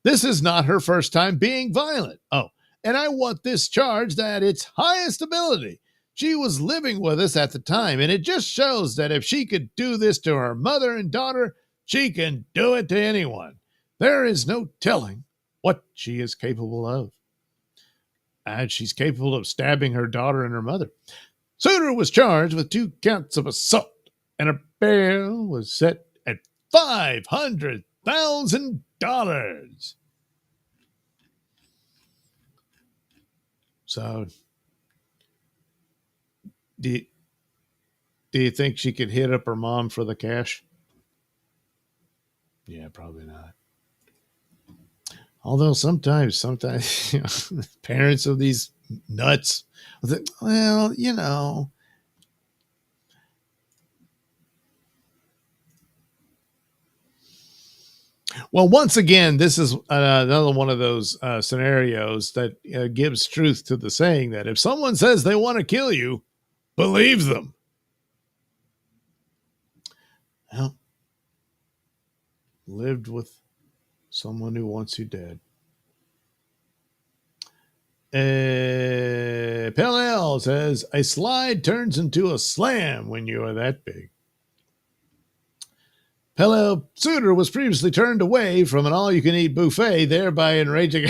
Speaker 2: This is not her first time being violent. Oh, and I want this charged at its highest ability. She was living with us at the time, and it just shows that if she could do this to her mother and daughter, she can do it to anyone. There is no telling what she is capable of. And she's capable of stabbing her daughter and her mother. Suitor was charged with 2 counts of assault, and her bail was set at $500,000. So, do you think she could hit up her mom for the cash? Yeah, probably not. Although sometimes, parents of these nuts, well, Well, once again, this is another one of those scenarios that gives truth to the saying that if someone says they want to kill you, believe them. Well, lived with someone who wants you dead. Pell says, a slide turns into a slam when you are that big. Pell Suitor was previously turned away from an all-you-can-eat buffet, thereby enraging.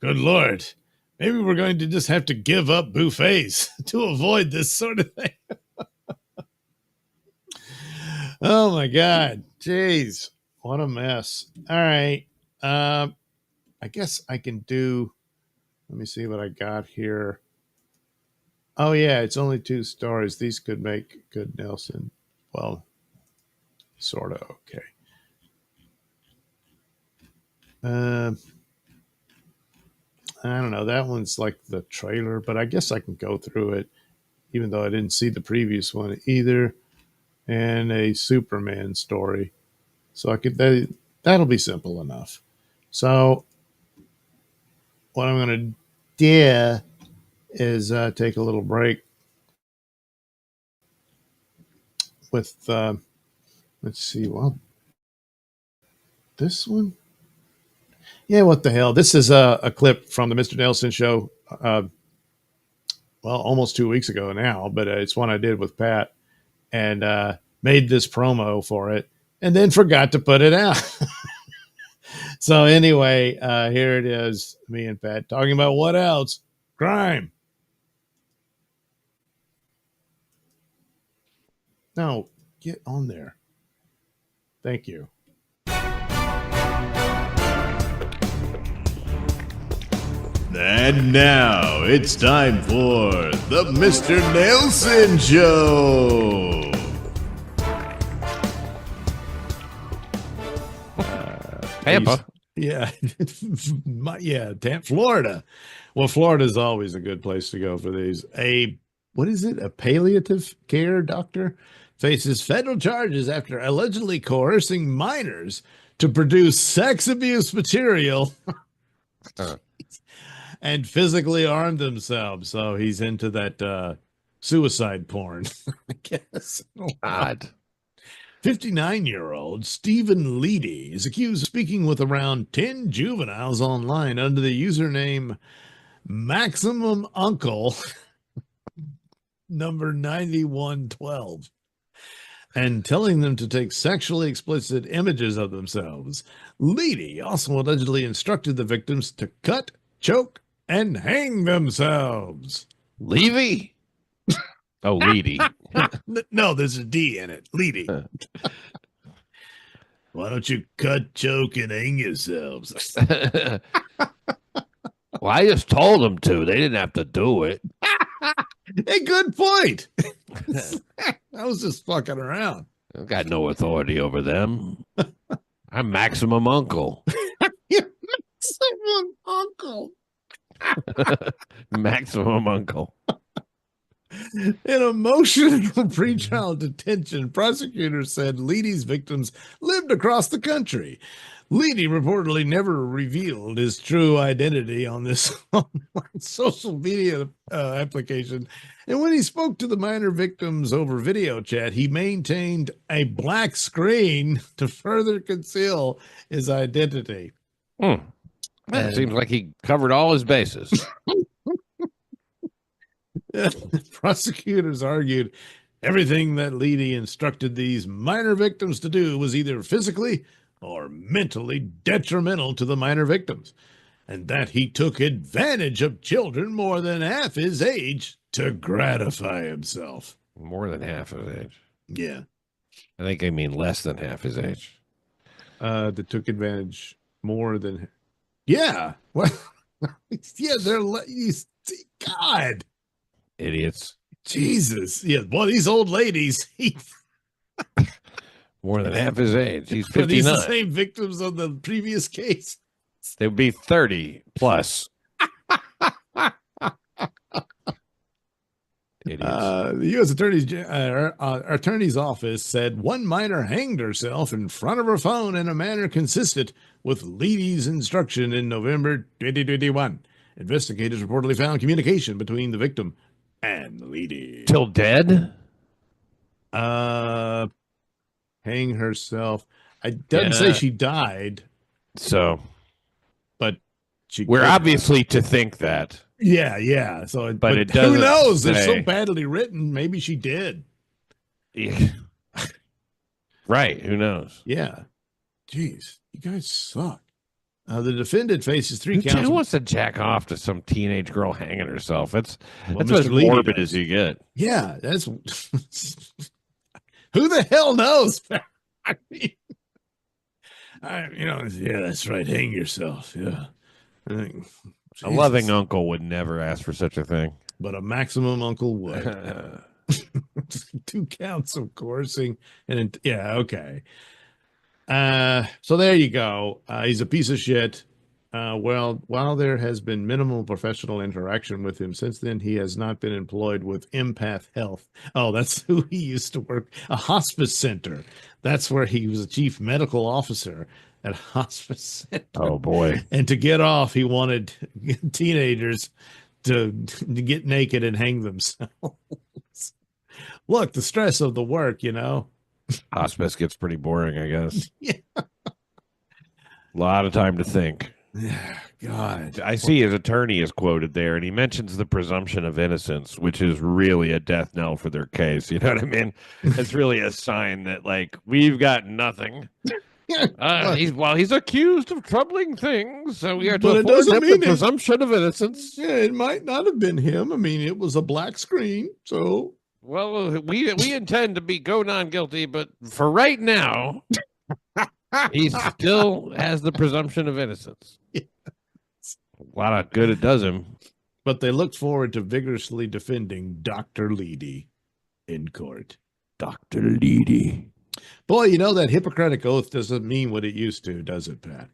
Speaker 2: Good Lord. Maybe we're going to just have to give up buffets to avoid this sort of thing. Oh, my God. Jeez. What a mess. All right. I guess I can do... Let me see what I got here. Oh, yeah, it's only 2 stories. These could make good Nailsin. Well, sort of. Okay. I don't know. That one's like the trailer, but I guess I can go through it, even though I didn't see the previous one either. And a Superman story. So I could that'll be simple enough. So what I'm going to do is take a little break with, let's see, well, this one? Yeah, what the hell? This is a clip from the Mr. Nailsin Show, well, almost 2 weeks ago now, but it's one I did with Pat, and made this promo for it, and then forgot to put it out. So anyway, here it is, me and Pat talking about what else? Crime. No, get on there. Thank you. And now it's time for the Mr. Nailsin Show.
Speaker 4: Tampa.
Speaker 2: Yeah. Florida. Well, Florida is always a good place to go for these. What is it? A palliative care doctor faces federal charges after allegedly coercing minors to produce sex abuse material and physically armed themselves. So he's into that suicide porn, I guess.
Speaker 4: God.
Speaker 2: 59-year-old Stephen Leedy is accused of speaking with around 10 juveniles online under the username Maximum Uncle number 9112 and telling them to take sexually explicit images of themselves. Leedy also allegedly instructed the victims to cut, choke, and hang themselves.
Speaker 4: Levy? Oh, Leedy.
Speaker 2: No, there's a D in it. Leedy. Why don't you cut, choke, and hang yourselves?
Speaker 4: Well, I just told them to. They didn't have to do it.
Speaker 2: Hey, good point. I was just fucking around.
Speaker 4: I've got no authority over them. I'm maximum uncle.
Speaker 2: Someone uncle.
Speaker 4: Maximum uncle.
Speaker 2: In a motion for pretrial detention, prosecutors said Leedy's victims lived across the country. Leedy reportedly never revealed his true identity on this online social media application. And when he spoke to the minor victims over video chat, he maintained a black screen to further conceal his identity.
Speaker 4: It seems like he covered all his bases.
Speaker 2: Prosecutors argued everything that Leedy instructed these minor victims to do was either physically or mentally detrimental to the minor victims, and that he took advantage of children more than half his age to gratify himself.
Speaker 4: More than half his age.
Speaker 2: Yeah.
Speaker 4: I think I mean less than half his age.
Speaker 2: That took advantage more than... Yeah. What? Yeah, they're... God.
Speaker 4: Idiots.
Speaker 2: Jesus. Yeah, well, these old ladies...
Speaker 4: More than half his age. He's
Speaker 2: Are these
Speaker 4: 59.
Speaker 2: the same victims of the previous case?
Speaker 4: They would be 30 plus. Idiots.
Speaker 2: The U.S. Attorney's Office said one minor hanged herself in front of her phone in a manner consistent with Leedy's instruction in November 2021. Investigators reportedly found communication between the victim and Leedy.
Speaker 4: Till dead?
Speaker 2: Hang herself. It doesn't say she died,
Speaker 4: So
Speaker 2: but
Speaker 4: we're obviously to think that.
Speaker 2: Yeah. So, but
Speaker 4: it
Speaker 2: who
Speaker 4: doesn't
Speaker 2: knows? They're
Speaker 4: say.
Speaker 2: so badly written. Maybe she did.
Speaker 4: Yeah. Right. Who knows?
Speaker 2: Yeah. Jeez, you guys suck. The defendant faces 3 counts.
Speaker 4: Who wants to jack off to some teenage girl hanging herself? That's
Speaker 2: Well,
Speaker 4: as
Speaker 2: Mr. Leedy
Speaker 4: morbid
Speaker 2: does.
Speaker 4: as you get.
Speaker 2: Yeah, that's who the hell knows? I mean, yeah, that's right. Hang yourself. Yeah.
Speaker 4: A loving uncle would never ask for such a thing.
Speaker 2: But a maximum uncle would. 2 counts of coercing. And yeah, okay. So there you go. He's a piece of shit. Well, while there has been minimal professional interaction with him since then, he has not been employed with Empath Health. Oh, that's who he used to work. A hospice center. That's where he was a chief medical officer at a hospice center.
Speaker 4: Oh, boy.
Speaker 2: And to get off, he wanted teenagers to get naked and hang themselves. Look, the stress of the work,
Speaker 4: Hospice gets pretty boring, I guess.
Speaker 2: Yeah.
Speaker 4: A lot of time to think.
Speaker 2: God.
Speaker 4: I see his attorney is quoted there, and he mentions the presumption of innocence, which is really a death knell for their case. You know what I mean? It's really a sign that, like, we've got nothing. He's accused of troubling things, so we are to afford him the presumption of innocence.
Speaker 2: Yeah, it might not have been him. I mean, it was a black screen, so...
Speaker 4: Well, we intend to go non-guilty, but for right now, he still has the presumption of innocence.
Speaker 2: Yes.
Speaker 4: A lot of good it does him.
Speaker 2: But they look forward to vigorously defending Dr. Leedy in court.
Speaker 4: Dr. Leedy.
Speaker 2: Boy, that Hippocratic Oath doesn't mean what it used to, does it, Pat?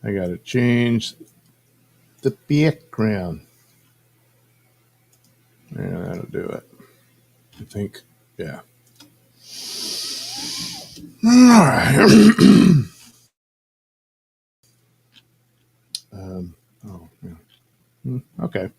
Speaker 2: I got to change the background. Yeah, that'll do it. I think. Yeah. All right. Oh, yeah. Okay.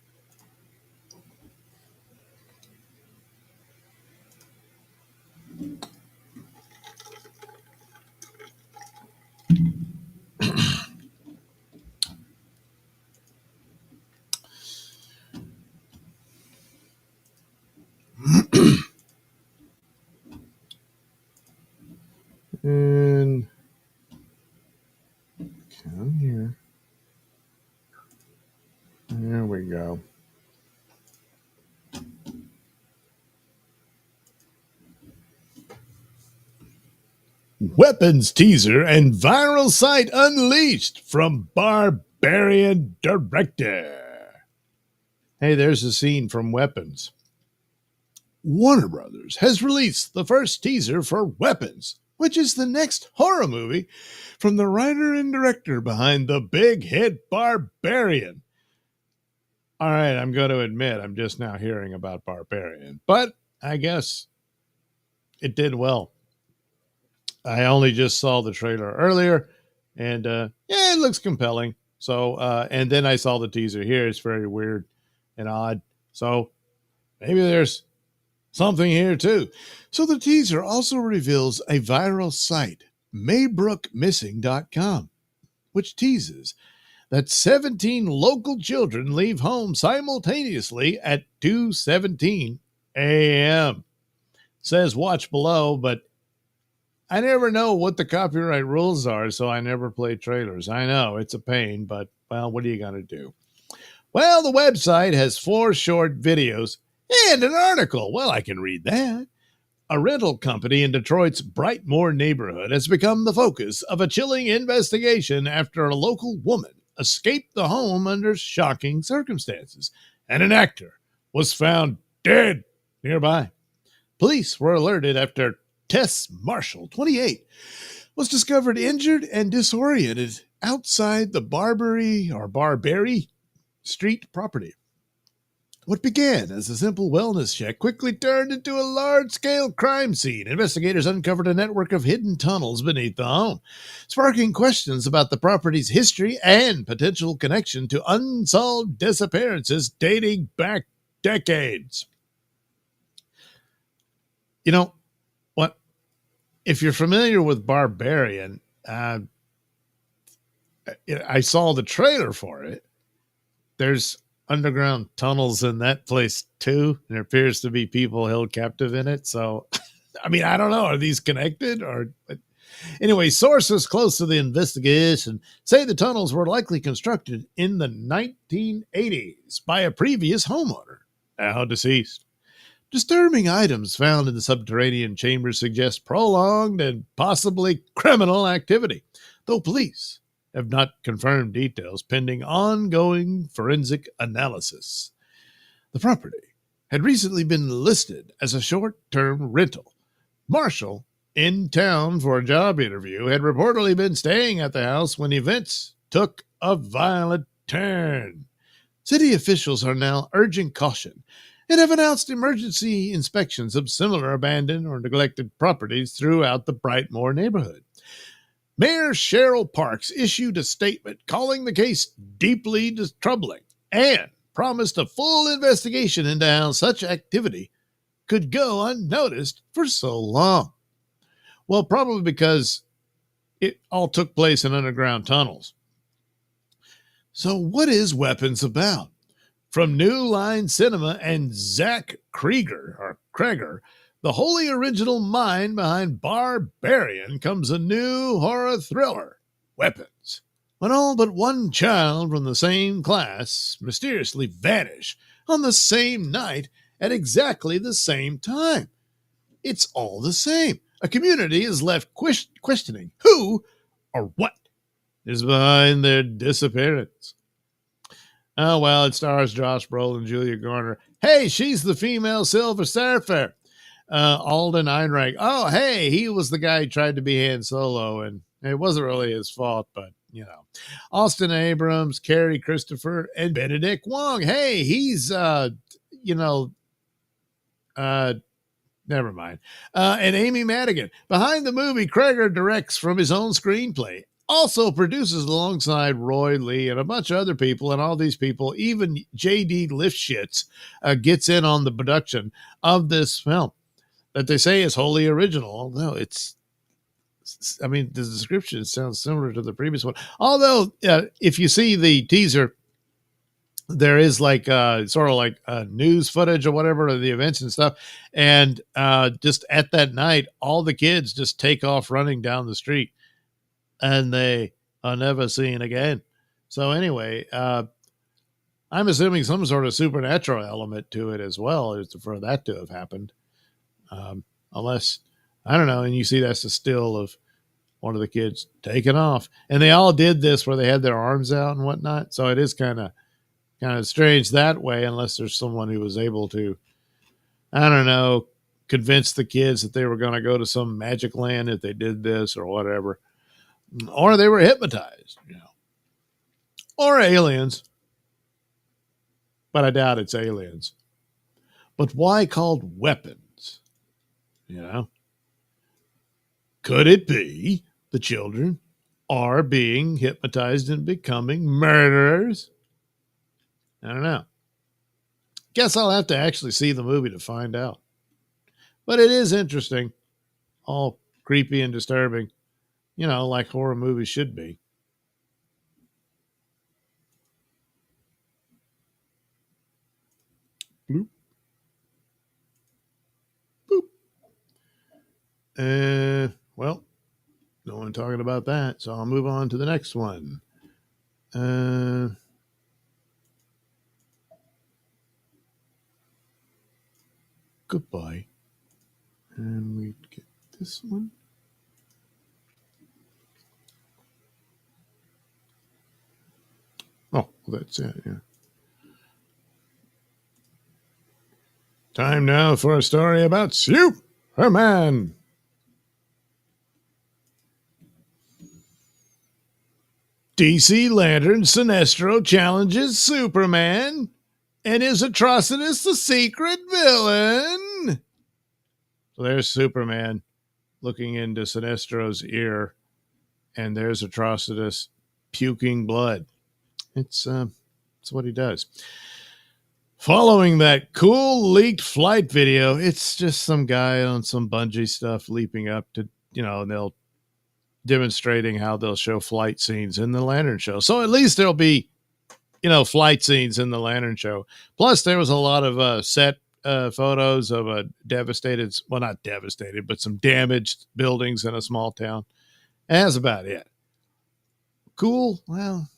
Speaker 2: And come here. There we go. Weapons teaser and viral site unleashed from Barbarian director. Hey, there's a scene from Weapons. Warner Brothers has released the first teaser for Weapons, which is the next horror movie from the writer and director behind the big hit Barbarian. All right, I'm going to admit I'm just now hearing about Barbarian, but I guess it did well. I only just saw the trailer earlier, and yeah, it looks compelling. So, and then I saw the teaser here. It's very weird and odd. So maybe there's something here too. So the teaser also reveals a viral site, maybrookmissing.com, which teases that 17 local children leave home simultaneously at 2:17 a.m. Says watch below, but I never know what the copyright rules are, so I never play trailers. I know it's a pain, but well, what are you going to do? Well, the website has 4 short videos and an article. Well, I can read that. A rental company in Detroit's Brightmoor neighborhood has become the focus of a chilling investigation after a local woman escaped the home under shocking circumstances, and an actor was found dead nearby. Police were alerted after Tess Marshall, 28, was discovered injured and disoriented outside the Barbary Street property. What began as a simple wellness check quickly turned into a large-scale crime scene. Investigators uncovered a network of hidden tunnels beneath the home, sparking questions about the property's history and potential connection to unsolved disappearances dating back decades. You know what? If you're familiar with Barbarian, I saw the trailer for it. There's underground tunnels in that place too. There appears to be people held captive in it. So, I mean, I don't know. Are these connected or? Anyway, sources close to the investigation say the tunnels were likely constructed in the 1980s by a previous homeowner, now deceased. Disturbing items found in the subterranean chambers suggest prolonged and possibly criminal activity, though police have not confirmed details pending ongoing forensic analysis. The property had recently been listed as a short-term rental. Marshall, in town for a job interview, had reportedly been staying at the house when events took a violent turn. City officials are now urging caution and have announced emergency inspections of similar abandoned or neglected properties throughout the Brightmoor neighborhood. Mayor Cheryl Parks issued a statement calling the case deeply troubling and promised a full investigation into how such activity could go unnoticed for so long. Well, probably because it all took place in underground tunnels. So what is Weapons about? From New Line Cinema and Zach Kreger, the wholly original mind behind Barbarian, comes a new horror thriller, Weapons. When all but one child from the same class mysteriously vanish on the same night at exactly the same time. It's all the same. A community is left questioning who or what is behind their disappearance. Oh, well, it stars Josh Brolin, Julia Garner. Hey, she's the female Silver Surfer. Alden Ehrenreich. Oh, hey, he was the guy who tried to be Han Solo, and it wasn't really his fault, but, you know. Austin Abrams, Carrie Christopher, and Benedict Wong. Hey, he's, never mind. And Amy Madigan. Behind the movie, Kreger directs from his own screenplay also produces alongside Roy Lee and a bunch of other people, and all these people, even J.D. Lifshitz, gets in on the production of this film that they say is wholly original, although I mean, the description sounds similar to the previous one. Although, if you see the teaser, there is like sort of like news footage or whatever of the events and stuff. And just at that night, all the kids just take off running down the street and they are never seen again. So anyway, I'm assuming some sort of supernatural element to it as well for that to have happened. Unless, I don't know, and you see that's a still of one of the kids taking off. And they all did this where they had their arms out and whatnot. So it is kind of strange that way, unless there's someone who was able to, I don't know, convince the kids that they were going to go to some magic land if they did this or whatever. Or they were hypnotized, or aliens. But I doubt it's aliens. But why called weapons? Could it be the children are being hypnotized and becoming murderers? I don't know. Guess I'll have to actually see the movie to find out. But it is interesting. All creepy and disturbing. Like horror movies should be. Bloop. Boop. Well, no one talking about that, so I'll move on to the next one. Goodbye. And we get this one. Oh, well, that's it, yeah. Time now for a story about Superman. DC Lantern Sinestro challenges Superman, and is Atrocitus the secret villain? So there's Superman looking into Sinestro's ear, and there's Atrocitus puking blood. It's what he does. Following that cool leaked flight video, it's just some guy on some bungee stuff leaping up to, and they'll demonstrating how they'll show flight scenes in the Lantern Show. So at least there'll be, flight scenes in the Lantern Show. Plus, there was a lot of set photos of a devastated, well, not devastated, but some damaged buildings in a small town. And that's about it. Cool. Well,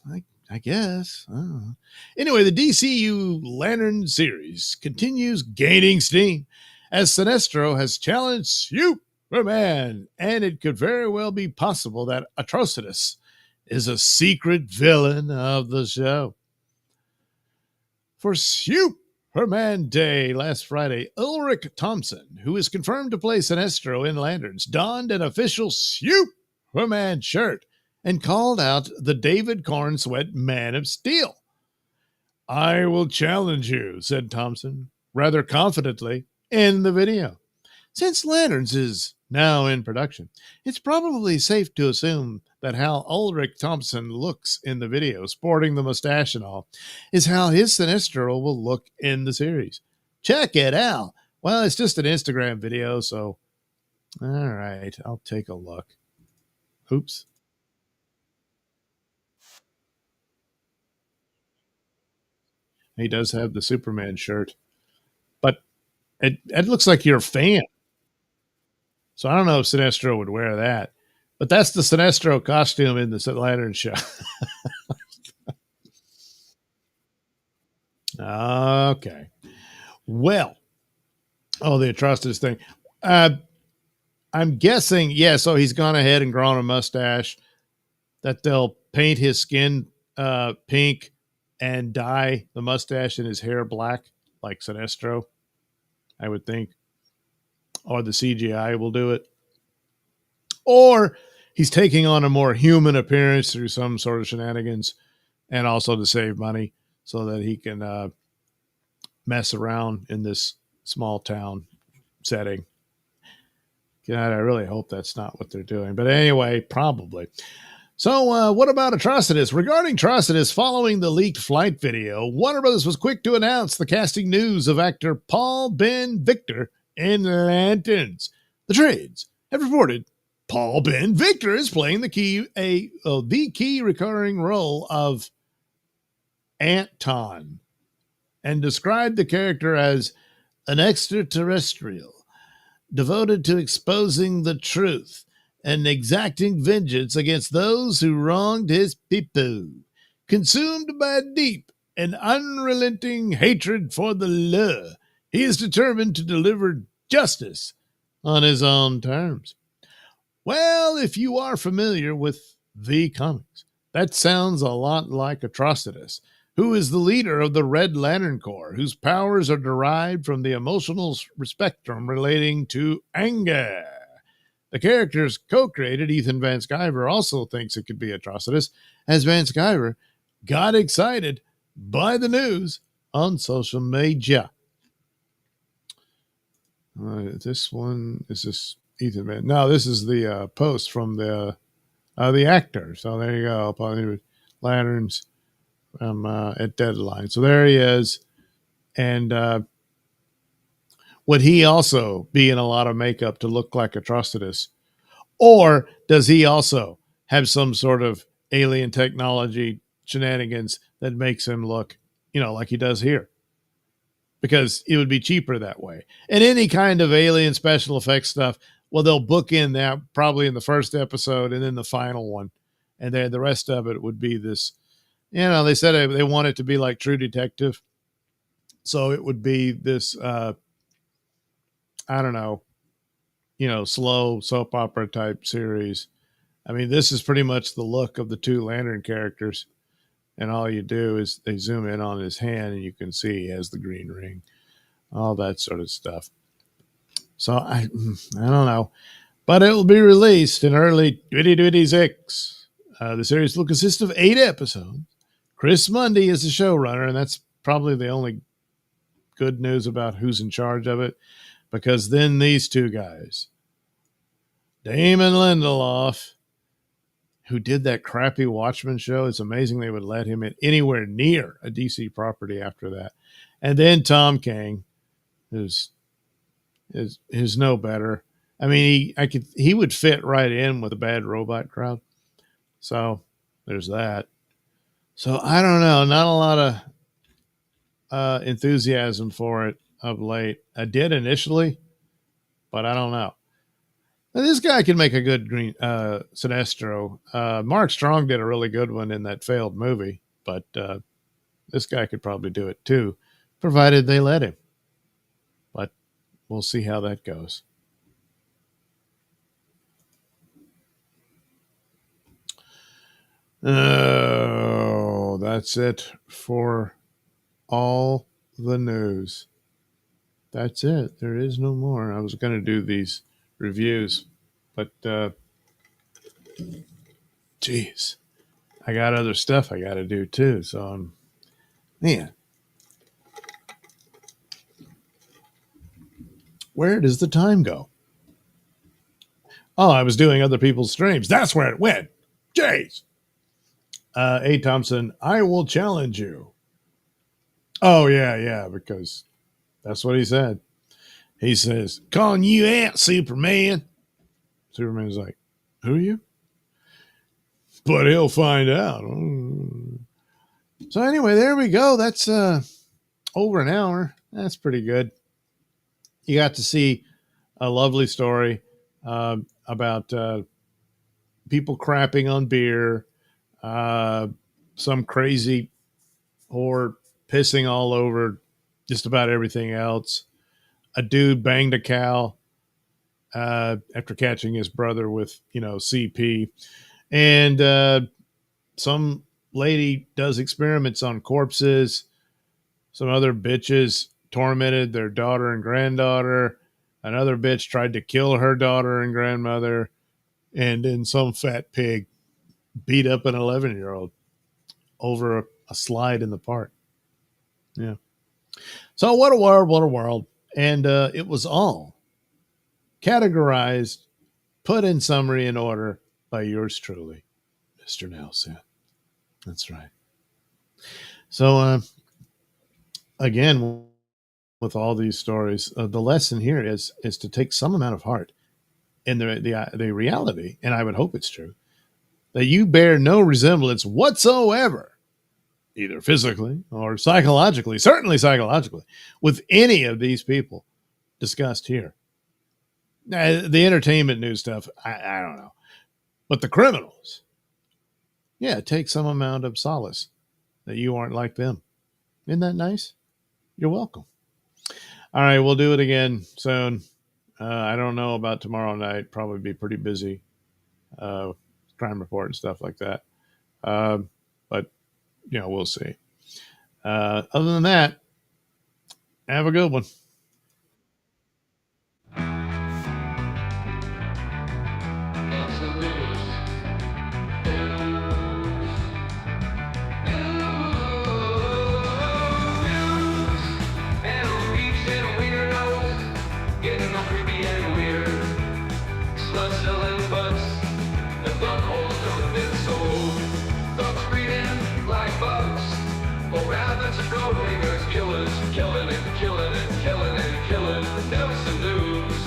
Speaker 2: I guess. Anyway, the DCU Lantern series continues gaining steam as Sinestro has challenged Superman, and it could very well be possible that Atrocitus is a secret villain of the show. For Superman Day last Friday, Ulrich Thompson, who is confirmed to play Sinestro in Lanterns, donned an official Superman shirt and called out the David Cornsweet Man of Steel. "I will challenge you," said Thompson, rather confidently, in the video. Since Lanterns is now in production, it's probably safe to assume that how Ulrich Thompson looks in the video, sporting the mustache and all, is how his Sinestro will look in the series. Check it out. Well, it's just an Instagram video, so all right, I'll take a look. Oops. He does have the Superman shirt, but it looks like you're a fan. So I don't know if Sinestro would wear that, but that's the Sinestro costume in the Lantern Show. Okay. Well, the Atrocitus thing. I'm guessing, so he's gone ahead and grown a mustache, that they'll paint his skin pink and dye the mustache and his hair black like Sinestro, I would think. Or the CGI will do it. Or he's taking on a more human appearance through some sort of shenanigans, and also to save money so that he can mess around in this small town setting. God, I really hope that's not what they're doing. But anyway, probably. So, what about Atrocitus? Regarding Atrocitus, following the leaked flight video, Warner Brothers was quick to announce the casting news of actor Paul Ben Victor in Lanterns. The trades have reported Paul Ben Victor is playing the key recurring role of Anton, and described the character as an extraterrestrial devoted to exposing the truth and exacting vengeance against those who wronged his people, consumed by deep and unrelenting hatred for the law. He is determined to deliver justice on his own terms. Well, if you are familiar with the comics, that sounds a lot like Atrocitus, who is the leader of the Red Lantern Corps, whose powers are derived from the emotional spectrum relating to anger. The character's co-created Ethan Van Sciver also thinks it could be Atrocitus, as Van Sciver got excited by the news on social media. This one is this Ethan Van. No, this is the post from the actor. So there you go. Upon Lanterns at Deadline. So there he is, and would he also be in a lot of makeup to look like Atrocitus? Or does he also have some sort of alien technology shenanigans that makes him look, like he does here? Because it would be cheaper that way. And any kind of alien special effects stuff, well, they'll book in that probably in the first episode and then the final one. And then the rest of it would be this, they said they want it to be like True Detective. So it would be this, slow soap opera type series. I mean, this is pretty much the look of the two Lantern characters. And all you do is they zoom in on his hand and you can see he has the green ring, all that sort of stuff. So I don't know, but it will be released in early 2026. The series will consist of 8 episodes. Chris Mundy is the showrunner, and that's probably the only good news about who's in charge of it, because then these two guys, Damon Lindelof, who did that crappy Watchmen show, it's amazing they would let him in anywhere near a DC property after that. And then Tom King, who's no better. I mean, he would fit right in with a Bad Robot crowd. So there's that. So I don't know, not a lot of enthusiasm for it of late. I did initially, but I don't know. Now, this guy can make a good green Sinestro. Mark Strong did a really good one in that failed movie, but this guy could probably do it too, provided they let him. But we'll see how that goes. Oh, that's it for all the news. That's it. There is no more. I was going to do these reviews, but geez, I got other stuff I got to do too. So man, where does the time go? Oh, I was doing other people's streams. That's where it went. Jeez. A. Thompson, I will challenge you. Oh, yeah, because that's what he said. He says, calling you out, Superman. Superman's like, who are you? But he'll find out. So anyway, there we go. That's over an hour. That's pretty good. You got to see a lovely story about people crapping on beer, some crazy whore pissing all over just about everything else. A dude banged a cow after catching his brother with, CP. And some lady does experiments on corpses. Some other bitches tormented their daughter and granddaughter. Another bitch tried to kill her daughter and grandmother. And then some fat pig beat up an 11-year-old over a slide in the park. Yeah. So what a world. And it was all categorized, put in summary and order by yours truly, Mr. Nailsin. That's right. So, again, with all these stories, the lesson here is to take some amount of heart in the reality, and I would hope it's true, that you bear no resemblance whatsoever, either physically or psychologically, certainly psychologically, with any of these people discussed here. The entertainment news stuff, I don't know. But the criminals, yeah, take some amount of solace that you aren't like them. Isn't that nice? You're welcome. All right, we'll do it again soon. I don't know about tomorrow night. Probably be pretty busy. Crime report and stuff like that. But, we'll see. Other than that, have a good one.
Speaker 1: Killers, killing it, killing it, killing it, killing it. Nailsin News.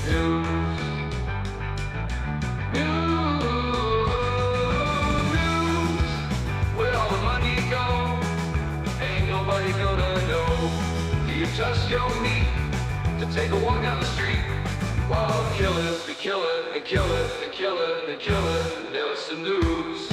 Speaker 1: News. News. Where all the money go? Ain't nobody gonna know. Do you trust your meat to take a walk down the street? While killers be killing and killing and killing and killing. Nailsin News.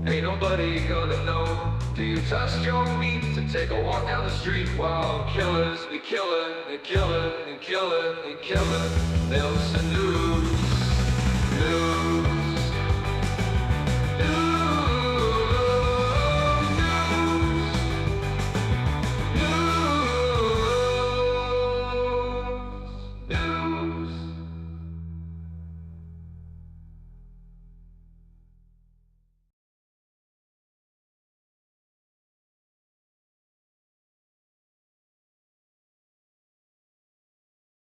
Speaker 1: Ain't nobody gonna know. Do you trust your meat to take a walk down the street while killers be killing and killing and killing and killing? Nailsin News. News.